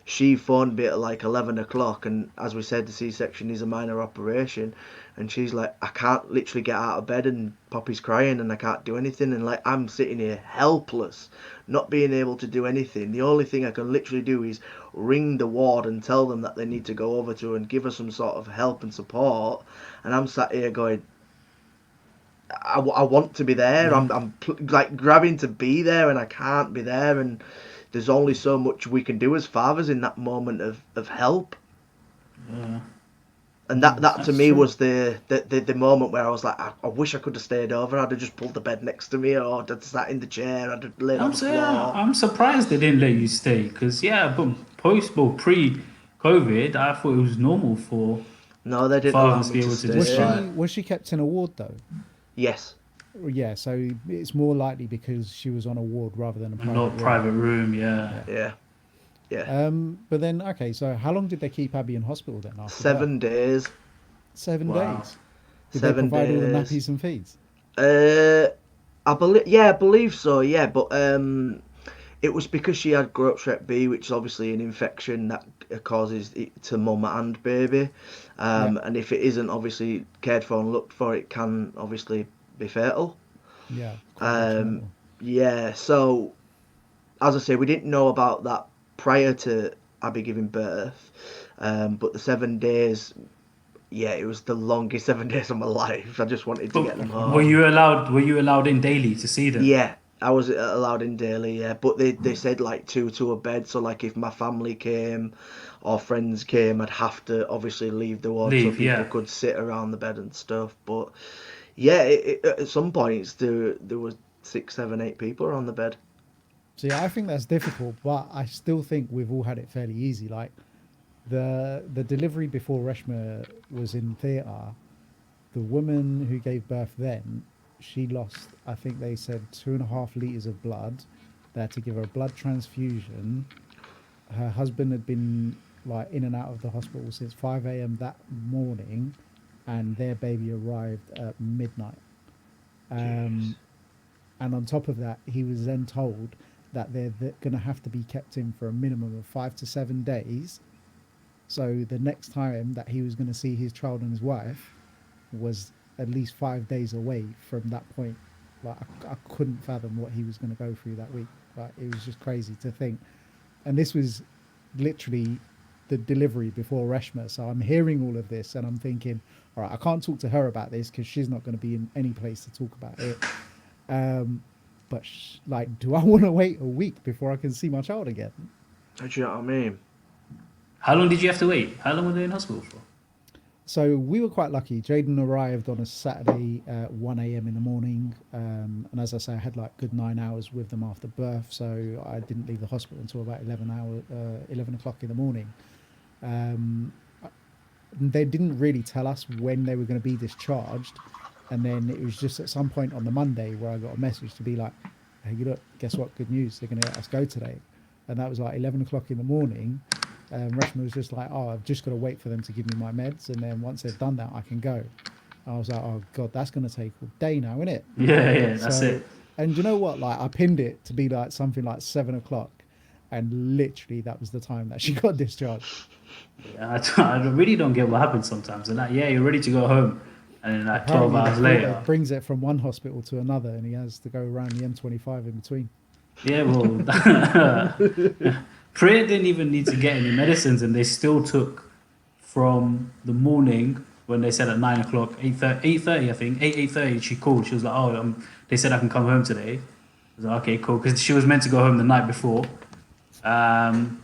She phoned me at like 11 o'clock, and as we said, the C-section is a minor operation, and she's like, I can't literally get out of bed, and Poppy's crying, and I can't do anything, and like I'm sitting here helpless, not being able to do anything. The only thing I can literally do is ring the ward and tell them that they need to go over to her and give her some sort of help and support, and I'm sat here going, I want to be there. Yeah. Like grabbing to be there, and I can't be there. And there's only so much we can do as fathers in that moment of help. Yeah. And that to That's me true. was the moment where I was like, I wish I could have stayed over. I'd have just pulled the bed next to me, or I'd have sat in the chair. I'd have laid on I'm the saying floor. I'm surprised they didn't let you stay because but pre-COVID, I thought it was normal for No, they didn't allow fathers to me be to able to Was just stay. like she kept in a ward though? Yes. Yeah, so it's more likely because she was on a ward rather than a a private not room. private room. Yeah. Yeah. Yeah. Yeah. But then, okay, so how long did they keep Abby in hospital then after birth? 7 days. 7 days. Wow. Did they 7 provide all the days. nappies and feeds? Uh, I believe so. Yeah, but it was because she had Group Strep B, which is obviously an infection that causes it to mum and baby. Yeah, And if it isn't obviously cared for and looked for, it can obviously be fatal. yeah, quite Um, detrimental. yeah, so as I say, we didn't know about that prior to Abby giving birth. But the 7 days, yeah, it was the longest 7 days of my life. I just wanted to But get them I can were home. imagine. you allowed? Were you allowed in daily to see them? Yeah, I was allowed in daily, yeah. But they said like two to a bed, so like if my family came or friends came, I'd have to obviously leave the ward so Leave. people Yeah. could sit around the bed and stuff. But yeah, at some points there was 6, 7, 8 people around the bed. So yeah, I think that's difficult, but I still think we've all had it fairly easy. Like the delivery before Reshma was in theatre, the woman who gave birth then, she lost, I think they said 2.5 liters of blood. They had to give her a blood transfusion. Her husband had been like in and out of the hospital since 5 a.m. that morning, and their baby arrived at midnight. Jeez. Um, and on top of that, he was then told that they're going to have to be kept in for a minimum of 5 to 7 days. So the next time that he was going to see his child and his wife was at least 5 days away from that point. Like I couldn't fathom what he was going to go through that week. Like it was just crazy to think. And this was literally the delivery before Reshma. So I'm hearing all of this and I'm thinking, all right, I can't talk to her about this because she's not going to be in any place to talk about it. Um, but like, do I want to wait a week before I can see my child again? Do you know what I mean? How long did you have to wait? How long were they in hospital for? So we were quite lucky. Jaden arrived on a Saturday at 1 a.m. in the morning. And as I say, I had like good 9 hours with them after birth. So I didn't leave the hospital until about 11 o'clock in the morning. Um, they didn't really tell us when they were going to be discharged. And then it was just at some point on the Monday where I got a message to be like, hey, look, guess what? Good news. They're going to let us go today. And that was like 11 o'clock in the morning. Reshma was just like, oh, I've just got to wait for them to give me my meds. And then once they've done that, I can go. I was like, oh, God, that's going to take a day now, isn't it? Yeah, that's So, it. and you know what? Like, I pinned it to be like something like 7 o'clock. And literally, that was the time that she got discharged. Yeah, I really don't get what happens sometimes. And like, yeah, you're ready to go home, and then like 12 Apparently, the hours porter later, brings it from one hospital to another, and he has to go around the M25 in between. yeah, well, Priya didn't even need to get any medicines, and they still took from the morning when they said at 9 o'clock, 8:30, I think, 8:30. She called. She was like, "Oh, they said I can come home today." I was like, "Okay, cool," because she was meant to go home the night before. Um,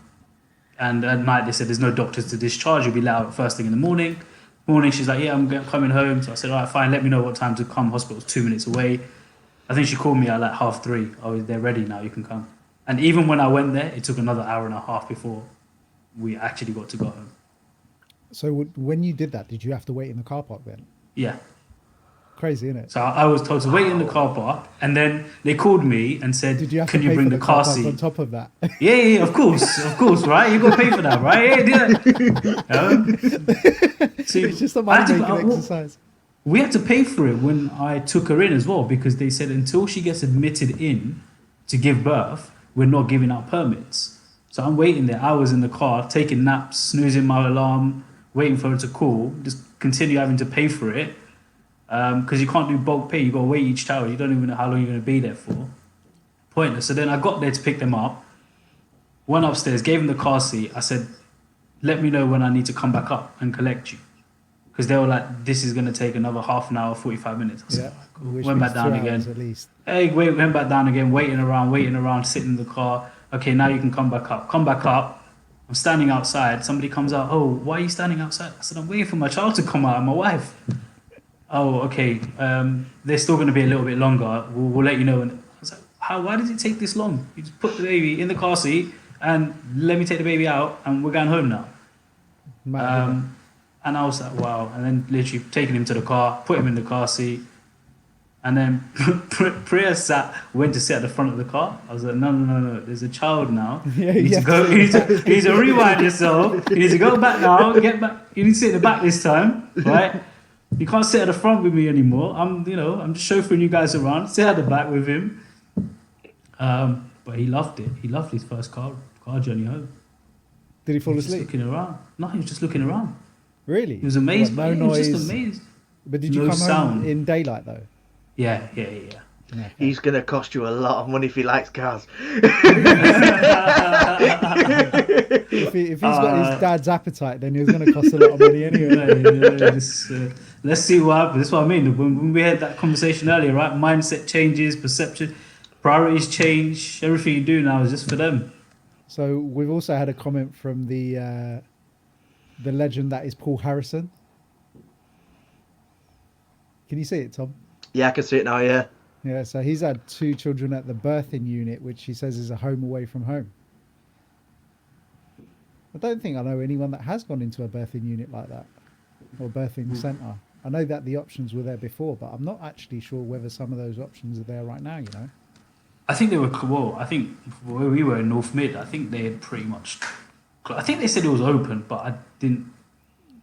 and at night they said there's no doctors to discharge. You'll be let out first thing in the morning. Morning, she's like, "Yeah, coming home." So I said, "All right, fine. Let me know what time to come. Hospital's 2 minutes away." I think she called me at like 3:30. Oh, they're ready now. You can come. And even when I went there, it took another hour and a half before we actually got to go home. So when you did that, did you have to wait in the car park then? Yeah. Crazy, isn't it? So I was told to wait in the car park, and then they called me and said, Did you have to "Can you pay bring for the the car car park on seat?" top of that? Yeah, of course, right? You got to pay for that, right? Yeah, do that. See, It's just a I had money to, making exercise. we had to pay for it when I took her in as well because they said until she gets admitted in to give birth, we're not giving out permits. So I'm waiting there hours in the car, taking naps, snoozing my alarm, waiting for her to call, just continue having to pay for it because you can't do bulk pay. You got to wait each tower. You don't even know how long you're going to be there for. Pointless. So then I got there to pick them up, went upstairs, gave them the car seat. I said, let me know when I need to come back up and collect you. Because they were like, this is going to take another half an hour, 45 minutes. I said, Yeah, "All right, cool." which Went means back down 2 hours again. at least. Hey, went back down again, waiting around, sitting in the car. Okay, now you can come back up. Come back up. I'm standing outside. Somebody comes out. Oh, why are you standing outside? I said, I'm waiting for my child to come out and my wife. Oh, okay. They're still going to be a little bit longer. We'll let you know. And I was like, how? Why does it take this long? You just put the baby in the car seat and let me take the baby out, and we're going home now. Mad, innit? And I was like, wow. And then literally taking him to the car, put him in the car seat, and then Priya went to sit at the front of the car. I was like, no. There's a child now. Yeah, You need to go. You need to rewind yourself. You need to go back now. Get back. You need to sit in the back this time, right? You can't sit at the front with me anymore. I'm just chauffeuring you guys around. Sit at the back with him. But he loved it. He loved his first car journey home. Did he fall He was asleep? just looking around. No, he was just looking around. Really? He was amazed. What, no He was noise. just amazed. But did you No come sound. home in daylight though? Yeah. Okay. He's going to cost you a lot of money if he likes cars. If he's got his dad's appetite, then he's going to cost a lot of money anyway. Let's see what happens. That's what I mean. When we had that conversation earlier, right? Mindset changes, perception, priorities change. Everything you do now is just for them. So we've also had a comment from the legend that is Paul Harrison. Can you see it, Tom? Yeah, I can see it now, yeah. Yeah, so he's had 2 children at the birthing unit, which he says is a home away from home. I don't think I know anyone that has gone into a birthing unit like that, or birthing centre. I know that the options were there before, but I'm not actually sure whether some of those options are there right now, you know? I think they were, well, I think where we were in North Mid, I think they had pretty much, I think they said it was open, but I didn't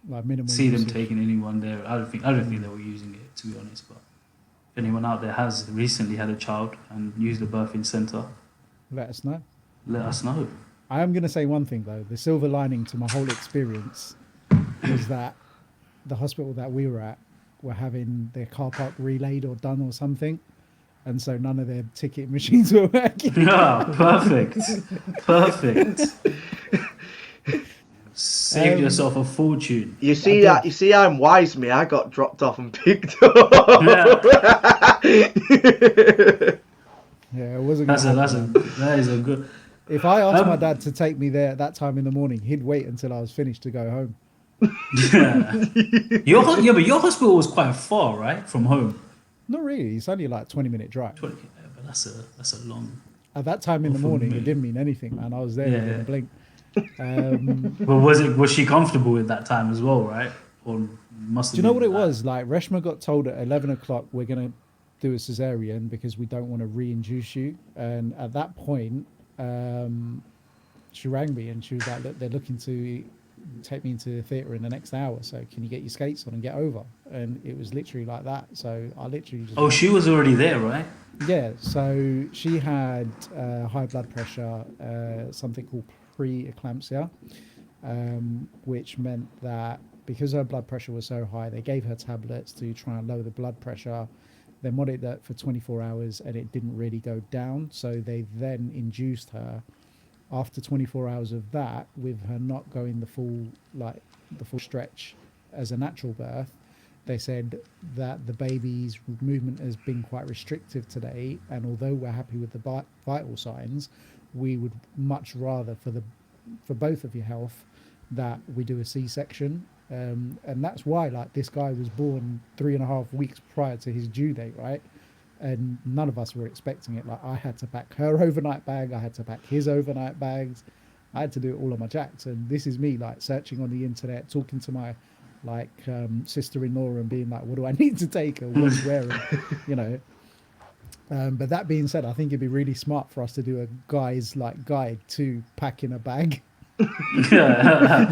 Like minimal see them usage. taking anyone there. I don't think they were using it, to be honest. But if anyone out there has recently had a child and used the birthing centre, Let us know. let us know. I am going to say one thing though. The silver lining to my whole experience was that the hospital that we were at were having their car park relayed or done or something, and so none of their ticket machines were working. Yeah, perfect. Saved yourself a fortune. You see I'm wise, me. I got dropped off and picked up. Yeah, it wasn't. That is a good. If I asked my dad to take me there at that time in the morning, he'd wait until I was finished to go home. Yeah. But your hospital was quite far, right, from home. Not really. It's only like 20-minute drive. 20, but that's a long. At that time in the Well, for morning, me- it didn't mean anything, man. I was there, Yeah, it didn't yeah. blink. But was she comfortable with that time as well, right? Or must have Do you know what been it that? was? Like, Reshma got told at 11 o'clock, we're going to do a cesarean because we don't want to re-induce you. And at that point, she rang me and she was like, look, they're looking to take me into the theatre in the next hour. So can you get your skates on and get over? And it was literally like that. So I literally just... Oh, she was already there, right? Yeah, so she had high blood pressure, something called pre-eclampsia, which meant that because her blood pressure was so high, they gave her tablets to try and lower the blood pressure. They monitored that for 24 hours and it didn't really go down. So they then induced her after 24 hours of that, with her not going the full stretch as a natural birth. They said that the baby's movement has been quite restrictive today, and although we're happy with the vital signs, we would much rather, for both of your health, that we do a C-section. And that's why, like, this guy was born 3.5 weeks prior to his due date, right? And none of us were expecting it. Like, I had to pack her overnight bag, I had to pack his overnight bags, I had to do it all on my jacks. And this is me, like, searching on the internet, talking to my sister-in-law and being like, what do I need to take or what's where, and, you know. But that being said, I think it'd be really smart for us to do a guy's guide to packing a bag. Yeah.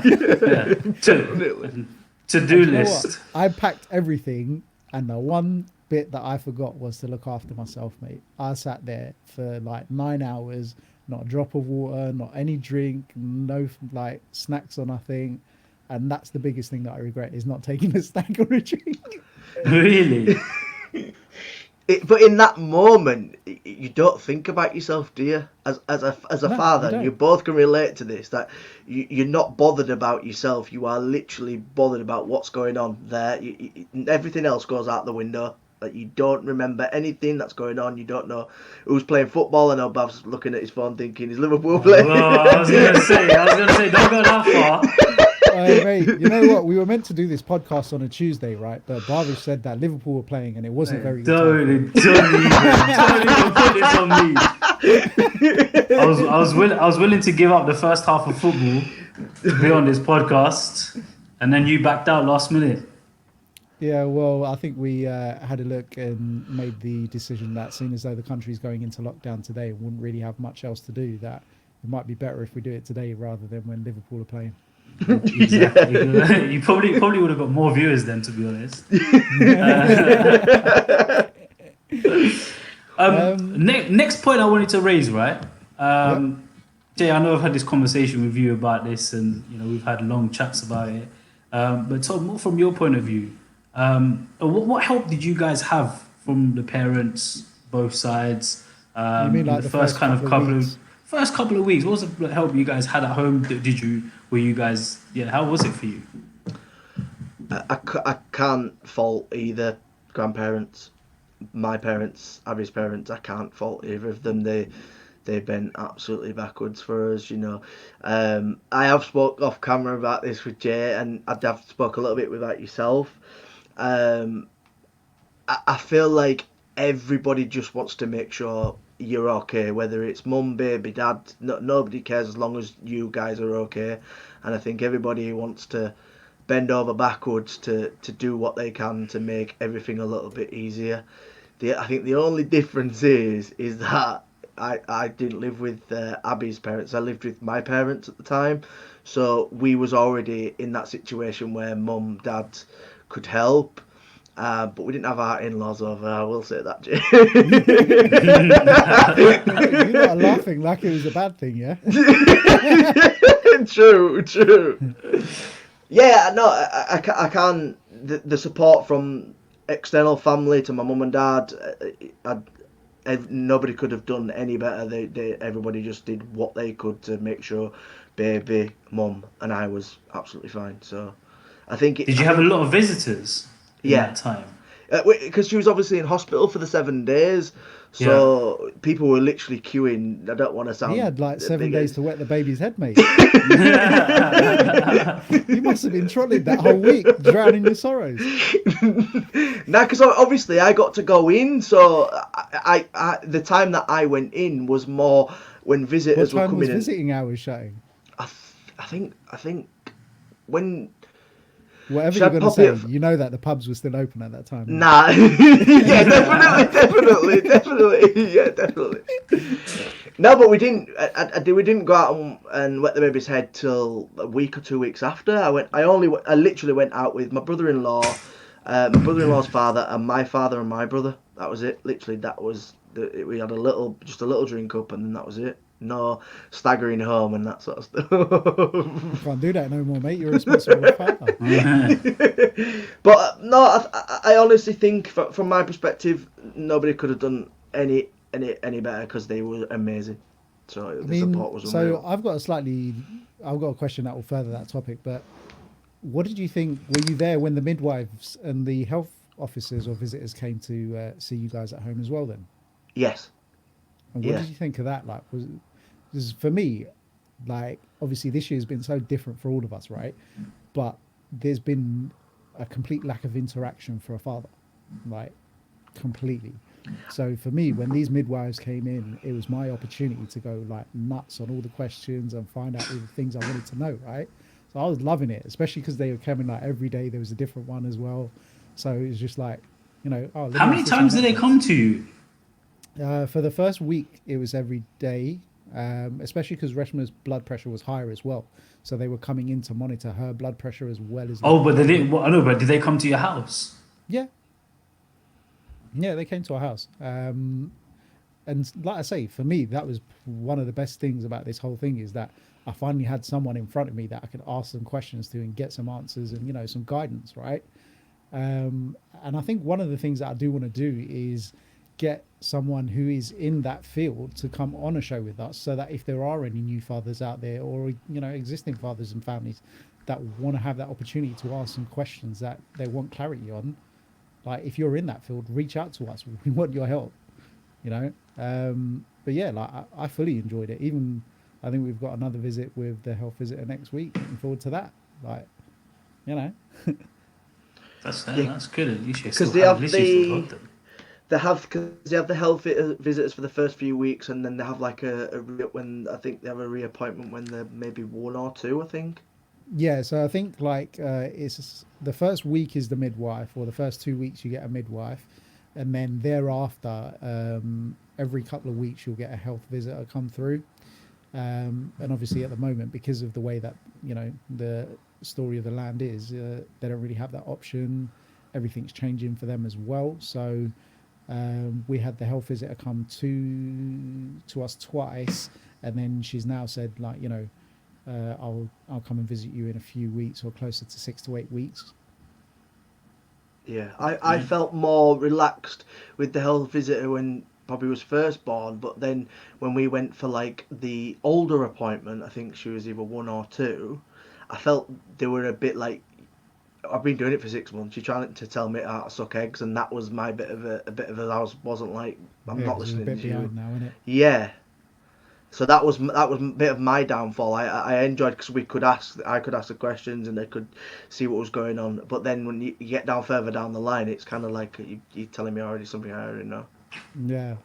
To-do list. I packed everything, and the one bit that I forgot was to look after myself, mate. I sat there for like 9 hours, not a drop of water, not any drink, no like snacks or nothing. And that's the biggest thing that I regret, is not taking a snack or a drink. Really? But in that moment, you don't think about yourself, do you? As a No, father, you you both can relate to this. That you're not bothered about yourself. You are literally bothered about what's going on there. Everything else goes out the window. Like, you don't remember anything that's going on. You don't know who's playing football. I know Bav's looking at his phone thinking, is Liverpool playing? Well, I was gonna say, don't go that far. Mate, you know what? We were meant to do this podcast on a Tuesday, right? But Bhavish said that Liverpool were playing and it wasn't very good. Don't even put this on me. I was willing to give up the first half of football to be on this podcast, and then you backed out last minute. Yeah, well, I think we had a look and made the decision that, seeing as though the country's going into lockdown today and wouldn't really have much else to do, that it might be better if we do it today rather than when Liverpool are playing. Exactly. Yeah. You probably would have got more viewers then, to be honest. Next point I wanted to raise, right? Jay, I know I've had this conversation with you about this, and we've had long chats about it. But Tom, more from your point of view, what help did you guys have from the parents, both sides? You mean like the first couple of weeks? What was the help you guys had at home? How was it for you? I can't fault either grandparents, my parents, Abby's parents. I can't fault either of them. They've been absolutely backwards for us, I have spoke off camera about this with Jay, and I have spoke a little bit about yourself. I feel like everybody just wants to make sure you're okay, whether it's mum, baby, dad. Nobody cares as long as you guys are okay. And I think everybody wants to bend over backwards to do what they can to make everything a little bit easier. I think the only difference is that I didn't live with Abby's parents. I lived with my parents at the time, so we was already in that situation where mum, dad could help. But we didn't have our in-laws over, I will say that, Jay. You lot are laughing like it was a bad thing, yeah? True. Yeah, no, I can't. The support from external family to my mum and dad, nobody could have done any better. Everybody just did what they could to make sure baby, mum, and I was absolutely fine. So I think. Did you have a lot of visitors? That time, because she was obviously in hospital for the 7 days, so people were literally queuing. I don't want to sound. He had like 7 days to wet the baby's head, mate. You must have been trolleyed that whole week, drowning your sorrows. Nah, because obviously I got to go in, so I the time that I went in was more when visitors were coming in. What time was visiting hours shutting? I think when. Whatever you're going to say, you know that the pubs were still open at that time. Nah, yeah, definitely, yeah, definitely. No, but we didn't. We didn't go out and wet the baby's head till a week or 2 weeks after. I literally went out with my brother-in-law, my brother-in-law's father, and my father and my brother. That was it. Literally, that was we had just a little drink up, and then that was it. No staggering home and that sort of stuff. You can't do that no more, mate. You're a responsible father. But no, I honestly think, from my perspective, nobody could have done any better because they were amazing. So the support was unreal. So I've got a question that will further that topic. But what did you think? Were you there when the midwives and the health officers or visitors came to see you guys at home as well? Then. Yes. And what did you think of that? Like, because for me, like, obviously this year has been so different for all of us, right? But there's been a complete lack of interaction for a father, like, completely. So for me, when these midwives came in, it was my opportunity to go like nuts on all the questions and find out all the things I wanted to know, right? So I was loving it, especially because they were coming like every day. There was a different one as well. So it was just like, how many times did they come to you? For the first week, it was every day, especially because Reshma's blood pressure was higher as well. So they were coming in to monitor her blood pressure as well as. Oh, but they didn't. But did they come to your house? Yeah. Yeah, they came to our house. And like I say, for me, that was one of the best things about this whole thing, is that I finally had someone in front of me that I could ask some questions to and get some answers and, some guidance, right? And I think one of the things that I do want to do is get someone who is in that field to come on a show with us, so that if there are any new fathers out there or existing fathers and families that want to have that opportunity to ask some questions that they want clarity on, like if you're in that field, reach out to us. We want your help, you know. But yeah, like I fully enjoyed it. Even I think we've got another visit with the health visitor next week. Looking forward to that. Like, you know. Yeah, That's good. At least you because still have, at least you still got them. they have the health visitors for the first few weeks, and then they have like when I think they have a reappointment when they're maybe 1 or 2. I think. Yeah, so I think like it's the first week is the midwife, or the first 2 weeks you get a midwife, and then thereafter, every couple of weeks you'll get a health visitor come through. And obviously at the moment, because of the way that the story of the land is, they don't really have that option. Everything's changing for them as well. So we had the health visitor come to us twice, and then she's now said like I'll come and visit you in a few weeks, or closer to 6 to 8 weeks. Yeah, I felt more relaxed with the health visitor when Bobby was first born, but then when we went for like the older appointment, I think she was either 1 or 2. I felt they were a bit like, I've been doing it for 6 months. You're trying to tell me how to suck eggs, and that was my bit of I wasn't like, I'm Yeah, not because we're a listening bit to you. behind now, isn't it? Yeah. So that was a bit of my downfall. I enjoyed because I could ask the questions and they could see what was going on. But then when you get down further down the line, it's kind of like you're telling me already something I already know. Yeah.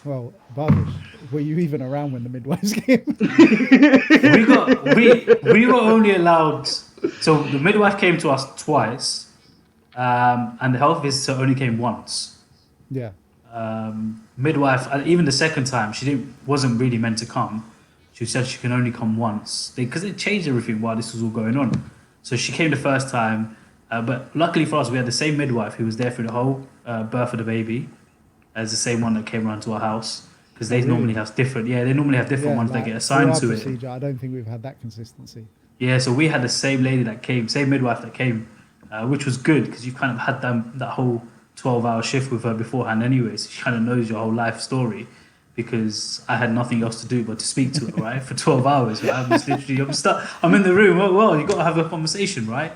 Well, Bhavish, were you even around when the midwives came? We were only allowed. So the midwife came to us twice, and the health visitor only came once. Yeah. Midwife, even the second time, wasn't really meant to come. She said she can only come once because they changed everything while this was all going on. So she came the first time, but luckily for us, we had the same midwife who was there for the whole birth of the baby, as the same one that came around to our house, because they Oh, really? normally have different. Yeah, they normally have different Yeah, ones that like get for assigned our to it. procedure, I don't think we've had that consistency. Yeah, so we had the same lady that came, same midwife that came, which was good because you've kind of had that whole 12-hour shift with her beforehand anyway. So she kind of knows your whole life story, because I had nothing else to do but to speak to her, right? For 12 hours, right? I'm in the room. Well, you got to have a conversation, right?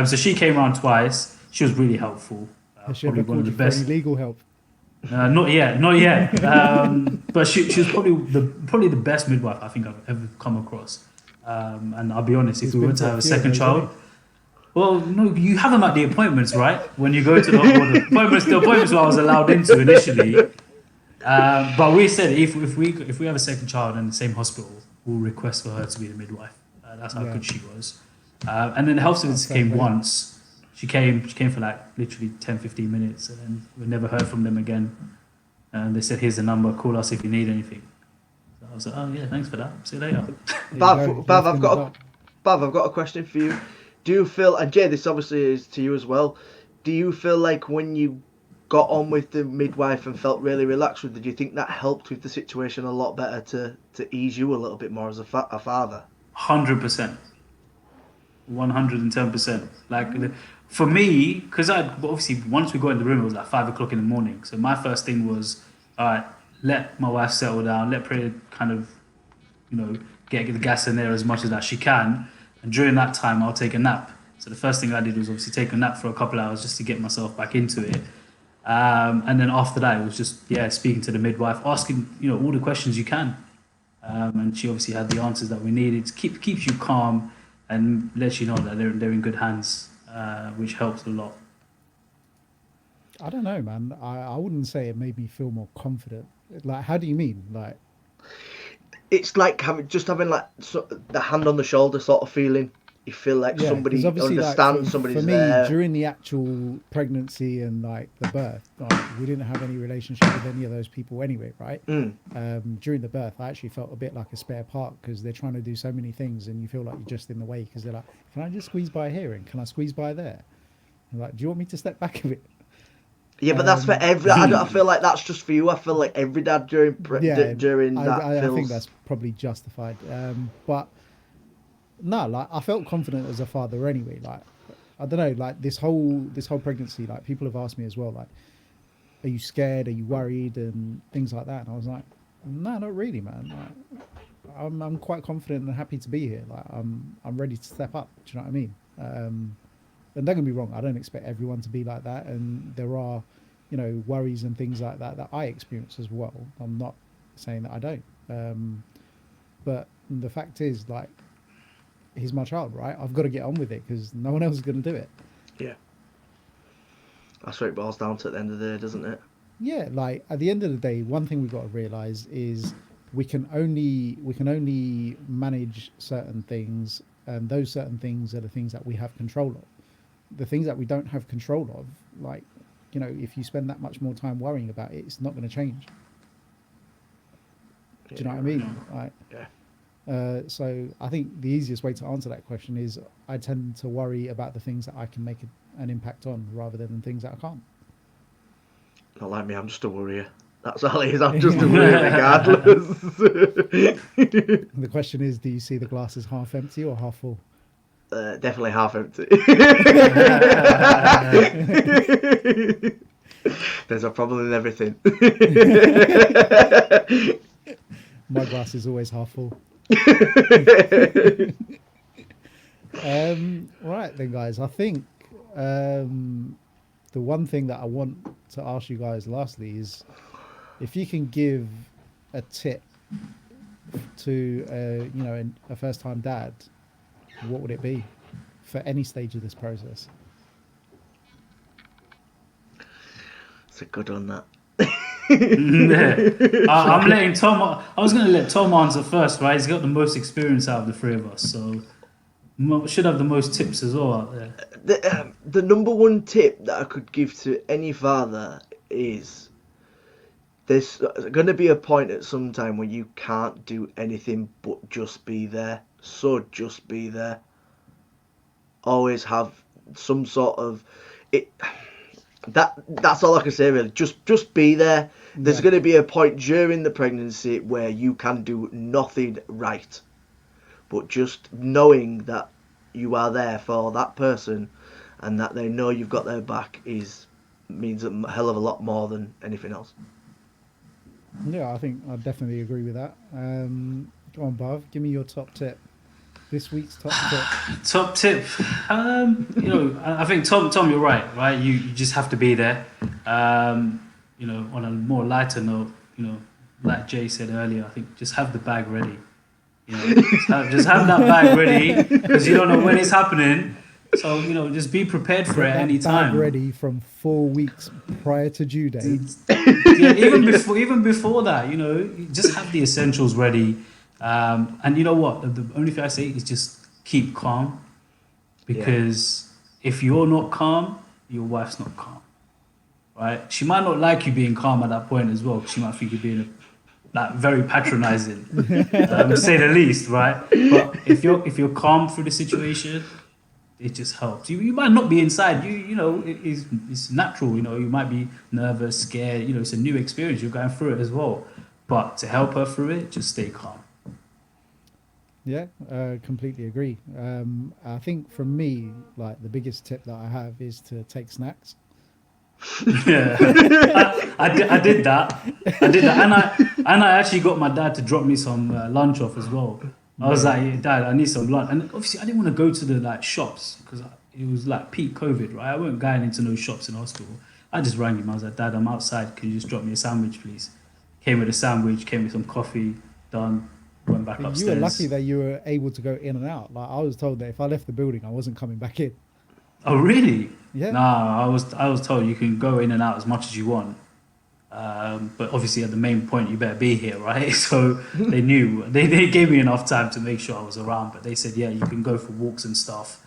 So she came around twice. She was really helpful. Has she Probably ever one of called the you for any best. legal help? Not yet, not yet. But she was probably the best midwife I think I've ever come across. And I'll be honest, if He's we were been to to a have a few of second those, hasn't child, well, no, you have them at the appointments, right? When you go to the appointments where I was allowed into initially. But we said if we have a second child in the same hospital, we'll request for her to be the midwife. That's how he? Yeah. good she was. And then the health Oh, service fair came play. once. She came for like literally 10, 15 minutes, and then we never heard from them again. And they said, "Here's the number. Call us if you need anything." So I was like, "Oh yeah, thanks for that. See you later." There you go. Bav, Left in the dark. I've got a question for you. Do you feel, and Jay, this obviously is to you as well. Do you feel like when you got on with the midwife and felt really relaxed with it, do you think that helped with the situation a lot better to ease you a little bit more as a father? 100%, 110%. For me, because obviously once we got in the room, it was like 5 o'clock in the morning. So my first thing was, all right, let my wife settle down, let Priya kind of, get the gas in there as much as that she can, and during that time I'll take a nap. So the first thing I did was obviously take a nap for a couple of hours just to get myself back into it. And then after that, it was just speaking to the midwife, asking all the questions you can, and she obviously had the answers that we needed. Keeps you calm and lets you know that they're in good hands, which helps a lot. I don't know, man. I wouldn't say it made me feel more confident. Like, how do you mean? Like, It's like having like the hand on the shoulder sort of feeling. You feel like yeah, because somebody obviously, like understands, for somebody's me, there. during the actual pregnancy and like the birth, like, we didn't have any relationship with any of those people anyway, right? During the birth, I actually felt a bit like a spare part because they're trying to do so many things, and you feel like you're just in the way because they're like, "Can I just squeeze by here and can I squeeze by there?" I'm like, "Do you want me to step back a bit?" Yeah, but that's for every. I don't feel like that's just for you. I feel like every dad Yeah, during that I think feels. that's probably justified. But no, like I felt confident as a father anyway. Like I don't know, like this whole pregnancy, like people have asked me as well, like, are you scared? Are you worried? And things like that. And I was like, no, not really, man. Like, I'm quite confident and happy to be here. Like I'm ready to step up. Do you know what I mean? and don't get me wrong, I don't expect everyone to be like that, and there are, worries and things like that I experience as well. I'm not saying that I don't, but the fact is, like, he's my child, right? I've got to get on with it because no one else is going to do it. Yeah. That's what it boils down to at the end of the day, doesn't it? Yeah, like at the end of the day, one thing we've got to realize is we can only manage certain things, and those certain things are the things that we have control of. The things that we don't have control of, like, if you spend that much more time worrying about it, it's not going to change. Do you know what I mean? Like, Yeah. so I think the easiest way to answer that question is I tend to worry about the things that I can make an impact on rather than things that I can't. Not like me, I'm just a worrier. That's all it is. I'm just a worrier regardless. The question is, do you see the glass as half empty or half full? Definitely half empty. There's a problem in everything. My glass is always half full. Right then, guys. I think the one thing that I want to ask you guys lastly is if you can give a tip to a first-time dad, what would it be for any stage of this process? It's a good one, that. I'm letting Tom. I was going to let Tom answer first, right? He's got the most experience out of the three of us, so should have the most tips as well out there. The number one tip that I could give to any father is there's going to be a point at some time where you can't do anything but just be there. So just be there. Always have some sort of it. That's all I can say really. Just be there. There's going to be a point during the pregnancy where you can do nothing right, but just knowing that you are there for that person and that they know you've got their back means a hell of a lot more than anything else. Yeah, I think I definitely agree with that. Go on, Bav, give me your top tip. This week's top tip. Top tip. I think Tom, you're right. You just have to be there. On a more lighter note, like Jay said earlier, I think just have the bag ready. Just have that bag ready because you don't know when it's happening. So just be prepared for it any time. Bag ready from 4 weeks prior to due date. Yeah, even before that, just have the essentials ready. And you know what? The only thing I say is just keep calm, because if you're not calm, your wife's not calm, right? She might not like you being calm at that point as well. She might think you're being very patronizing, to say the least, right? But if you're calm through the situation, it just helps. You might not be inside. It's natural. You might be nervous, scared. It's a new experience. You're going through it as well. But to help her through it, just stay calm. Yeah, completely agree. I think for me, like the biggest tip that I have is to take snacks. Yeah, I did that, and I actually got my dad to drop me some lunch off as well. I was like, yeah, Dad, I need some lunch, and obviously I didn't want to go to the shops because it was like peak COVID, right? I weren't going into no shops in hospital. I just rang him. I was like, Dad, I'm outside. Can you just drop me a sandwich, please? Came with a sandwich. Came with some coffee. Done. Went back upstairs. You were lucky that you were able to go in and out. Like, I was told that if I left the building, I wasn't coming back in. Oh really? Yeah. Nah, I was told you can go in and out as much as you want. But obviously at the main point you better be here, right? So they knew they gave me enough time to make sure I was around. But they said, yeah, you can go for walks and stuff.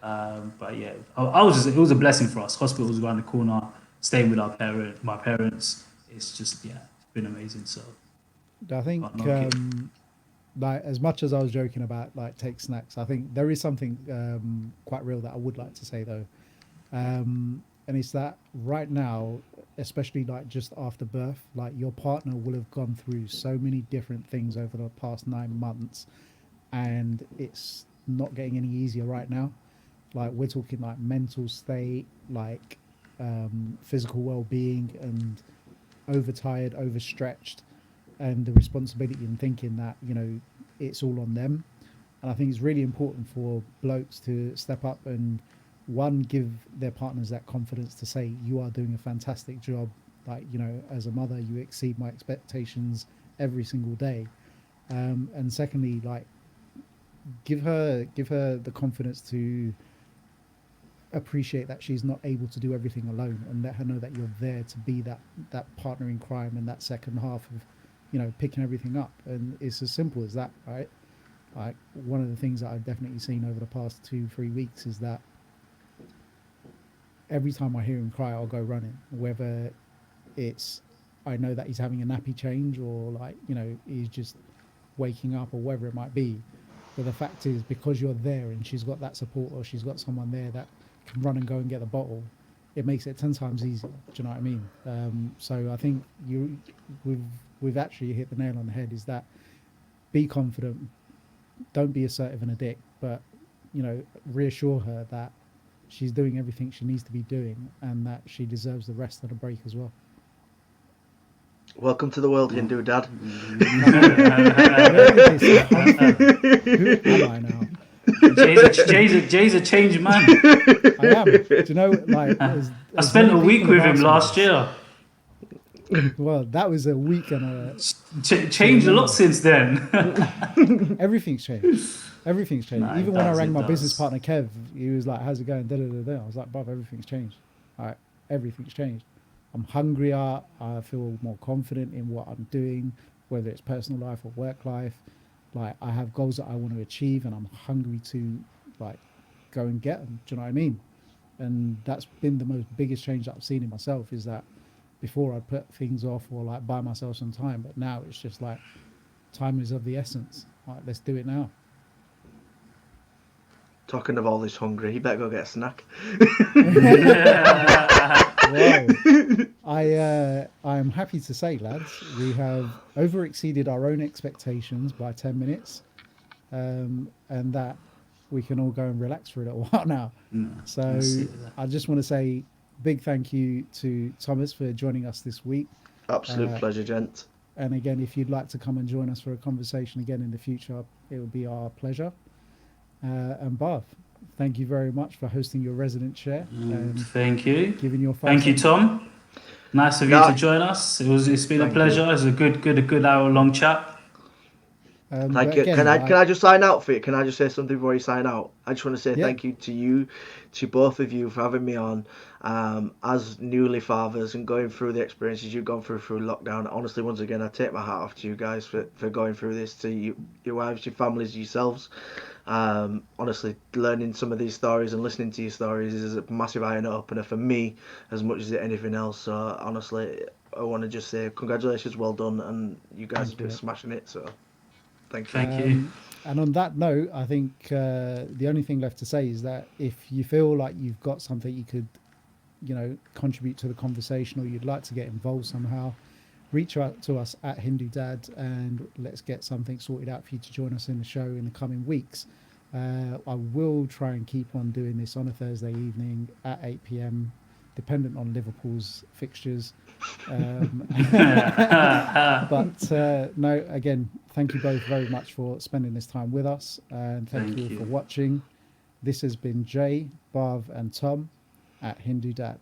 But yeah, it was a blessing for us. Hospital was around the corner. Staying with my parents. It's just it's been amazing. So I think like as much as I was joking about like take snacks, I think there is something quite real that I would like to say though, and it's that right now, especially like just after birth, like your partner will have gone through so many different things over the past 9 months, and it's not getting any easier right now. Like we're talking like mental state, like physical well-being, and overtired, overstretched, and the responsibility in thinking that it's all on them. And I think it's really important for blokes to step up and one, give their partners that confidence to say, you are doing a fantastic job. Like, you know, as a mother, you exceed my expectations every single day. And secondly, like, give her the confidence to appreciate that she's not able to do everything alone, and let her know that you're there to be that partner in crime and that second half of, you know, picking everything up. And it's as simple as that, right? Like, one of the things that I've definitely seen over the past 2-3 weeks is that every time I hear him cry, I'll go running, whether it's, I know that he's having a nappy change, or, like, you know, he's just waking up, or whatever it might be. But the fact is, because you're there and she's got that support, or she's got someone there that can run and go and get the bottle, it makes it 10 times easier. Do you know what I mean? So I think we've actually hit the nail on the head, is that be confident, don't be assertive and a dick, but, you know, reassure her that she's doing everything she needs to be doing, and that she deserves the rest of the break as well. Welcome to the world, Hindu Dad. Who am I now? Jay's a changed man. I am. Do you know, like, I spent a week with him last year. Well, that was a week and a... Changed a lot since then. Everything's changed. Everything's changed. Nah, Even when I does, rang it my does. business partner, Kev, he was like, how's it going? Da, da, da, da. I was like, bruv, everything's changed. Like, everything's changed. I'm hungrier. I feel more confident in what I'm doing, whether it's personal life or work life. Like, I have goals that I want to achieve, and I'm hungry to, like, go and get them. Do you know what I mean? And that's been the most biggest change that I've seen in myself, is that before I'd put things off, or, like, buy myself some time, but now it's just like, time is of the essence. Like, let's do it now. Talking of all this hungry, you better go get a snack. Well, I'm happy to say, lads, we have over exceeded our own expectations by 10 minutes, and that we can all go and relax for a little while now. So I just want to say big thank you to Thomas for joining us this week. Absolute pleasure, gents. And again, if you'd like to come and join us for a conversation again in the future, it would be our pleasure. And Bath, thank you very much for hosting your resident chair. Thank you. Giving your Thank you, Tom. Nice of you to join us. It's been a pleasure. It was a good hour long chat. Thank you. Can I just sign out for you? Can I just say something before you sign out? I just want to say thank you to you, to both of you, for having me on. As newly fathers and going through the experiences you've gone through lockdown. Honestly, once again, I take my hat off to you guys for going through this, to you, your wives, your families, yourselves. Honestly, learning some of these stories and listening to your stories is a massive eye-opener for me, as much as anything else. So honestly, I want to just say congratulations, well done, and you guys have been smashing it. So thank you. Thank you. And on that note, I think the only thing left to say is that if you feel like you've got something you could, you know, contribute to the conversation, or you'd like to get involved somehow, reach out to us at HinduDad, and let's get something sorted out for you to join us in the show in the coming weeks. I will try and keep on doing this on a Thursday evening at 8 p.m, dependent on Liverpool's fixtures. But no, again, thank you both very much for spending this time with us, and thank you for watching. This has been Jay, Bav, and Tom at HinduDad.